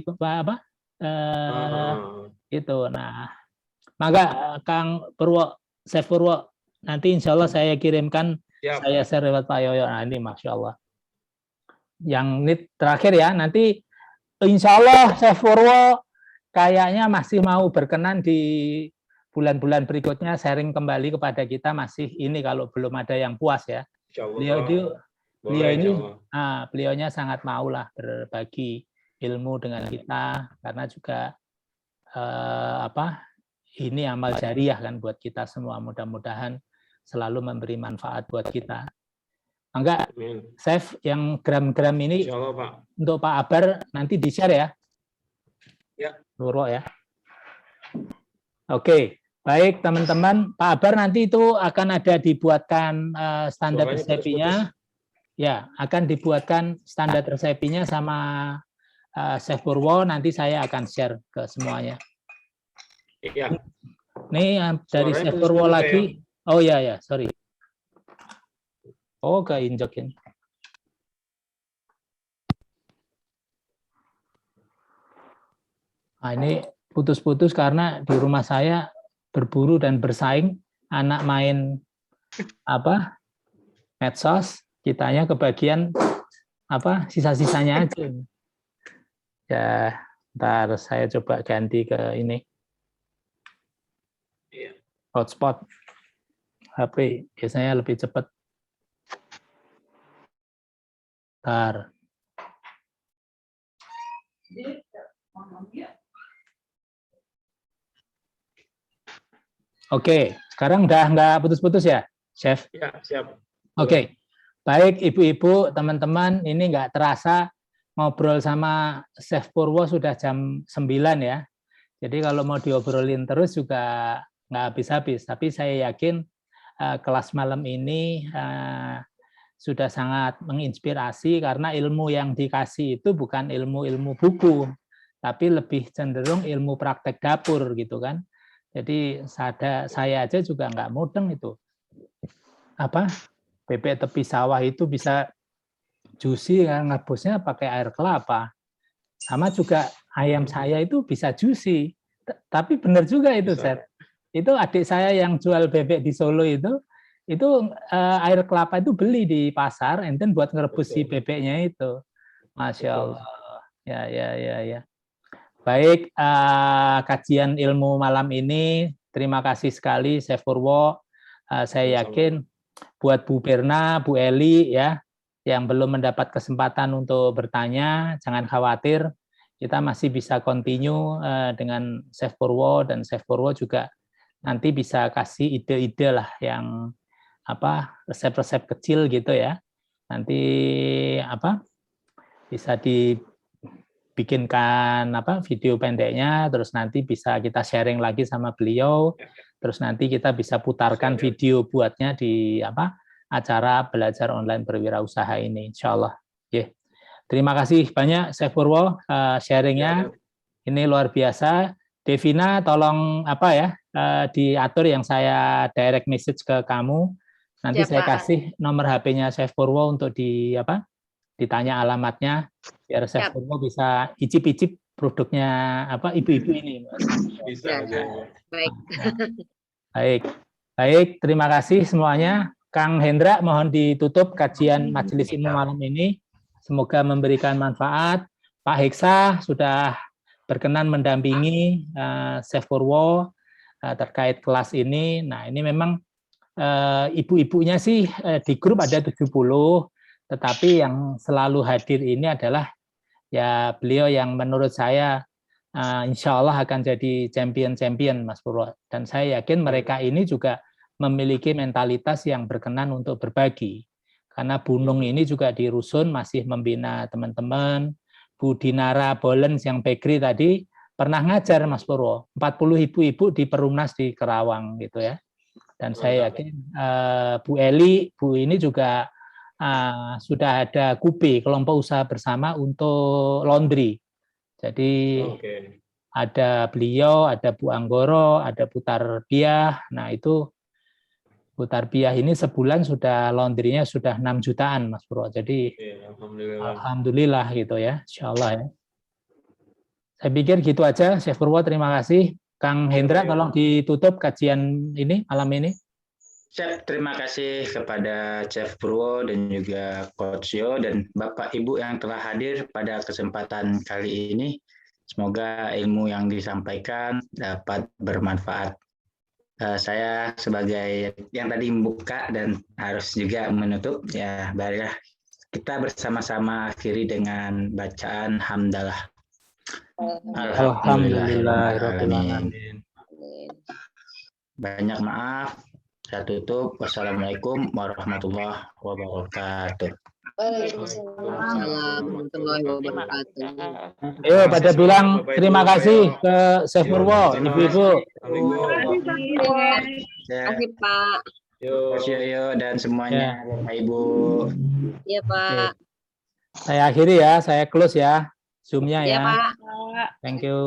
itu. Nah, maka Kang Purwo, Chef Purwo, nanti insya Allah saya kirimkan. Saya share lewat Pak Yoyo. Nah, ini Masya Allah. Yang ini terakhir ya, nanti insya Allah Chef Purwo kayaknya masih mau berkenan di bulan-bulan berikutnya sharing kembali kepada kita, masih ini kalau belum ada yang puas ya. Beliaunya sangat maulah berbagi ilmu dengan kita, karena juga ini amal jariah kan buat kita semua, mudah-mudahan selalu memberi manfaat buat kita. Enggak, Chef, yang gram-gram ini Allah, Pak. Untuk Pak Abar nanti di-share ya. Ya. Nurul ya. Oke, baik teman-teman. Pak Abar nanti itu akan ada dibuatkan standar resepinya. Ya, akan dibuatkan standar resepinya sama Chef Purwo. Nanti saya akan share ke semuanya. Iya. Nih dari Chef Purwo lagi. Oh ya, sorry. Oh, keinjekin. Nah, ini putus-putus karena di rumah saya berburu dan bersaing, anak main medsos, kitanya kebagian sisa-sisanya aja. Ya, ntar saya coba ganti ke ini. Hotspot. HP biasanya lebih cepat. Ntar. Oke, sekarang udah nggak putus-putus ya, Chef? Ya, siap. Oke, baik Ibu-Ibu, teman-teman, ini nggak terasa ngobrol sama Chef Purwo sudah jam 9 ya. Jadi kalau mau diobrolin terus juga nggak habis-habis. Tapi saya yakin kelas malam ini sudah sangat menginspirasi karena ilmu yang dikasih itu bukan ilmu-ilmu buku, tapi lebih cenderung ilmu praktek dapur gitu kan. Jadi saya aja juga nggak mudeng itu. Bebek tepi sawah itu bisa juicy kan, ngebusnya pakai air kelapa. Sama juga ayam saya itu bisa juicy. Tapi benar juga itu, Seth. Itu adik saya yang jual bebek di Solo itu air kelapa itu beli di pasar, and then buat ngerebus si bebeknya itu. Masya Allah. Ya. Baik, kajian ilmu malam ini, terima kasih sekali, Chef Purwo. Saya yakin buat Bu Berna, Bu Eli ya, yang belum mendapat kesempatan untuk bertanya, jangan khawatir, kita masih bisa continue dengan Chef Purwo, dan Chef Purwo juga nanti bisa kasih ide-ide lah yang resep-resep kecil gitu ya. Nanti bisa dibikinkan video pendeknya, terus nanti bisa kita sharing lagi sama beliau, terus nanti kita bisa putarkan video buatnya di acara belajar online berwirausaha ini, insya Allah. Terima kasih banyak Chef Purwo sharingnya, ini luar biasa. Devina tolong diatur yang saya direct message ke kamu. Nanti ya, saya kasih nomor HP-nya Chef Purwo untuk ditanya alamatnya biar Chef Purwo bisa icip-icip produknya ibu-ibu ini. Bisa. Baik, terima kasih semuanya. Kang Hendra mohon ditutup kajian majelis ilmu malam ini. Semoga memberikan manfaat. Pak Heksa sudah berkenan mendampingi Chef Purwo terkait kelas ini. Nah, ini memang ibu-ibunya sih di grup ada 70, tetapi yang selalu hadir ini adalah ya beliau yang menurut saya insya Allah akan jadi champion Mas Purwo. Dan saya yakin mereka ini juga memiliki mentalitas yang berkenan untuk berbagi. Karena Bu Nung ini juga di Rusun masih membina teman-teman. Bu Dinara Bolens yang bakery tadi pernah ngajar Mas Purwo, 40 ibu-ibu di Perumnas di Kerawang gitu ya. Dan saya yakin Bu Eli, Bu ini juga sudah ada KUB, kelompok usaha bersama untuk laundry. Jadi ada beliau, ada Bu Anggoro, ada Bu Tarbiah. Nah itu Bu Tarbiah ini sebulan sudah laundry-nya sudah 6 jutaan Mas Purwo. Jadi alhamdulillah gitu ya, insya Allah ya. Saya pikir gitu aja, Chef Purwo, terima kasih. Kang Hendra, tolong ditutup kajian ini malam ini. Chef, terima kasih kepada Chef Purwo dan juga Coach Yo dan Bapak Ibu yang telah hadir pada kesempatan kali ini. Semoga ilmu yang disampaikan dapat bermanfaat. Saya sebagai yang tadi membuka dan harus juga menutup, ya baiklah kita bersama-sama akhiri dengan bacaan hamdalah. Alhamdulillahirrahmanirrahim. Banyak maaf. Saya tutup. Wassalamualaikum warahmatullahi wabarakatuh. Ayo pada bilang terima kasih ke Chef Purwo, ibu-ibu. Terima kasih Pak. Yo dan semuanya, Bapak Ibu. Iya Pak. Saya akhiri ya, saya close ya Zoom-nya ya. Iya Pak. Thank you.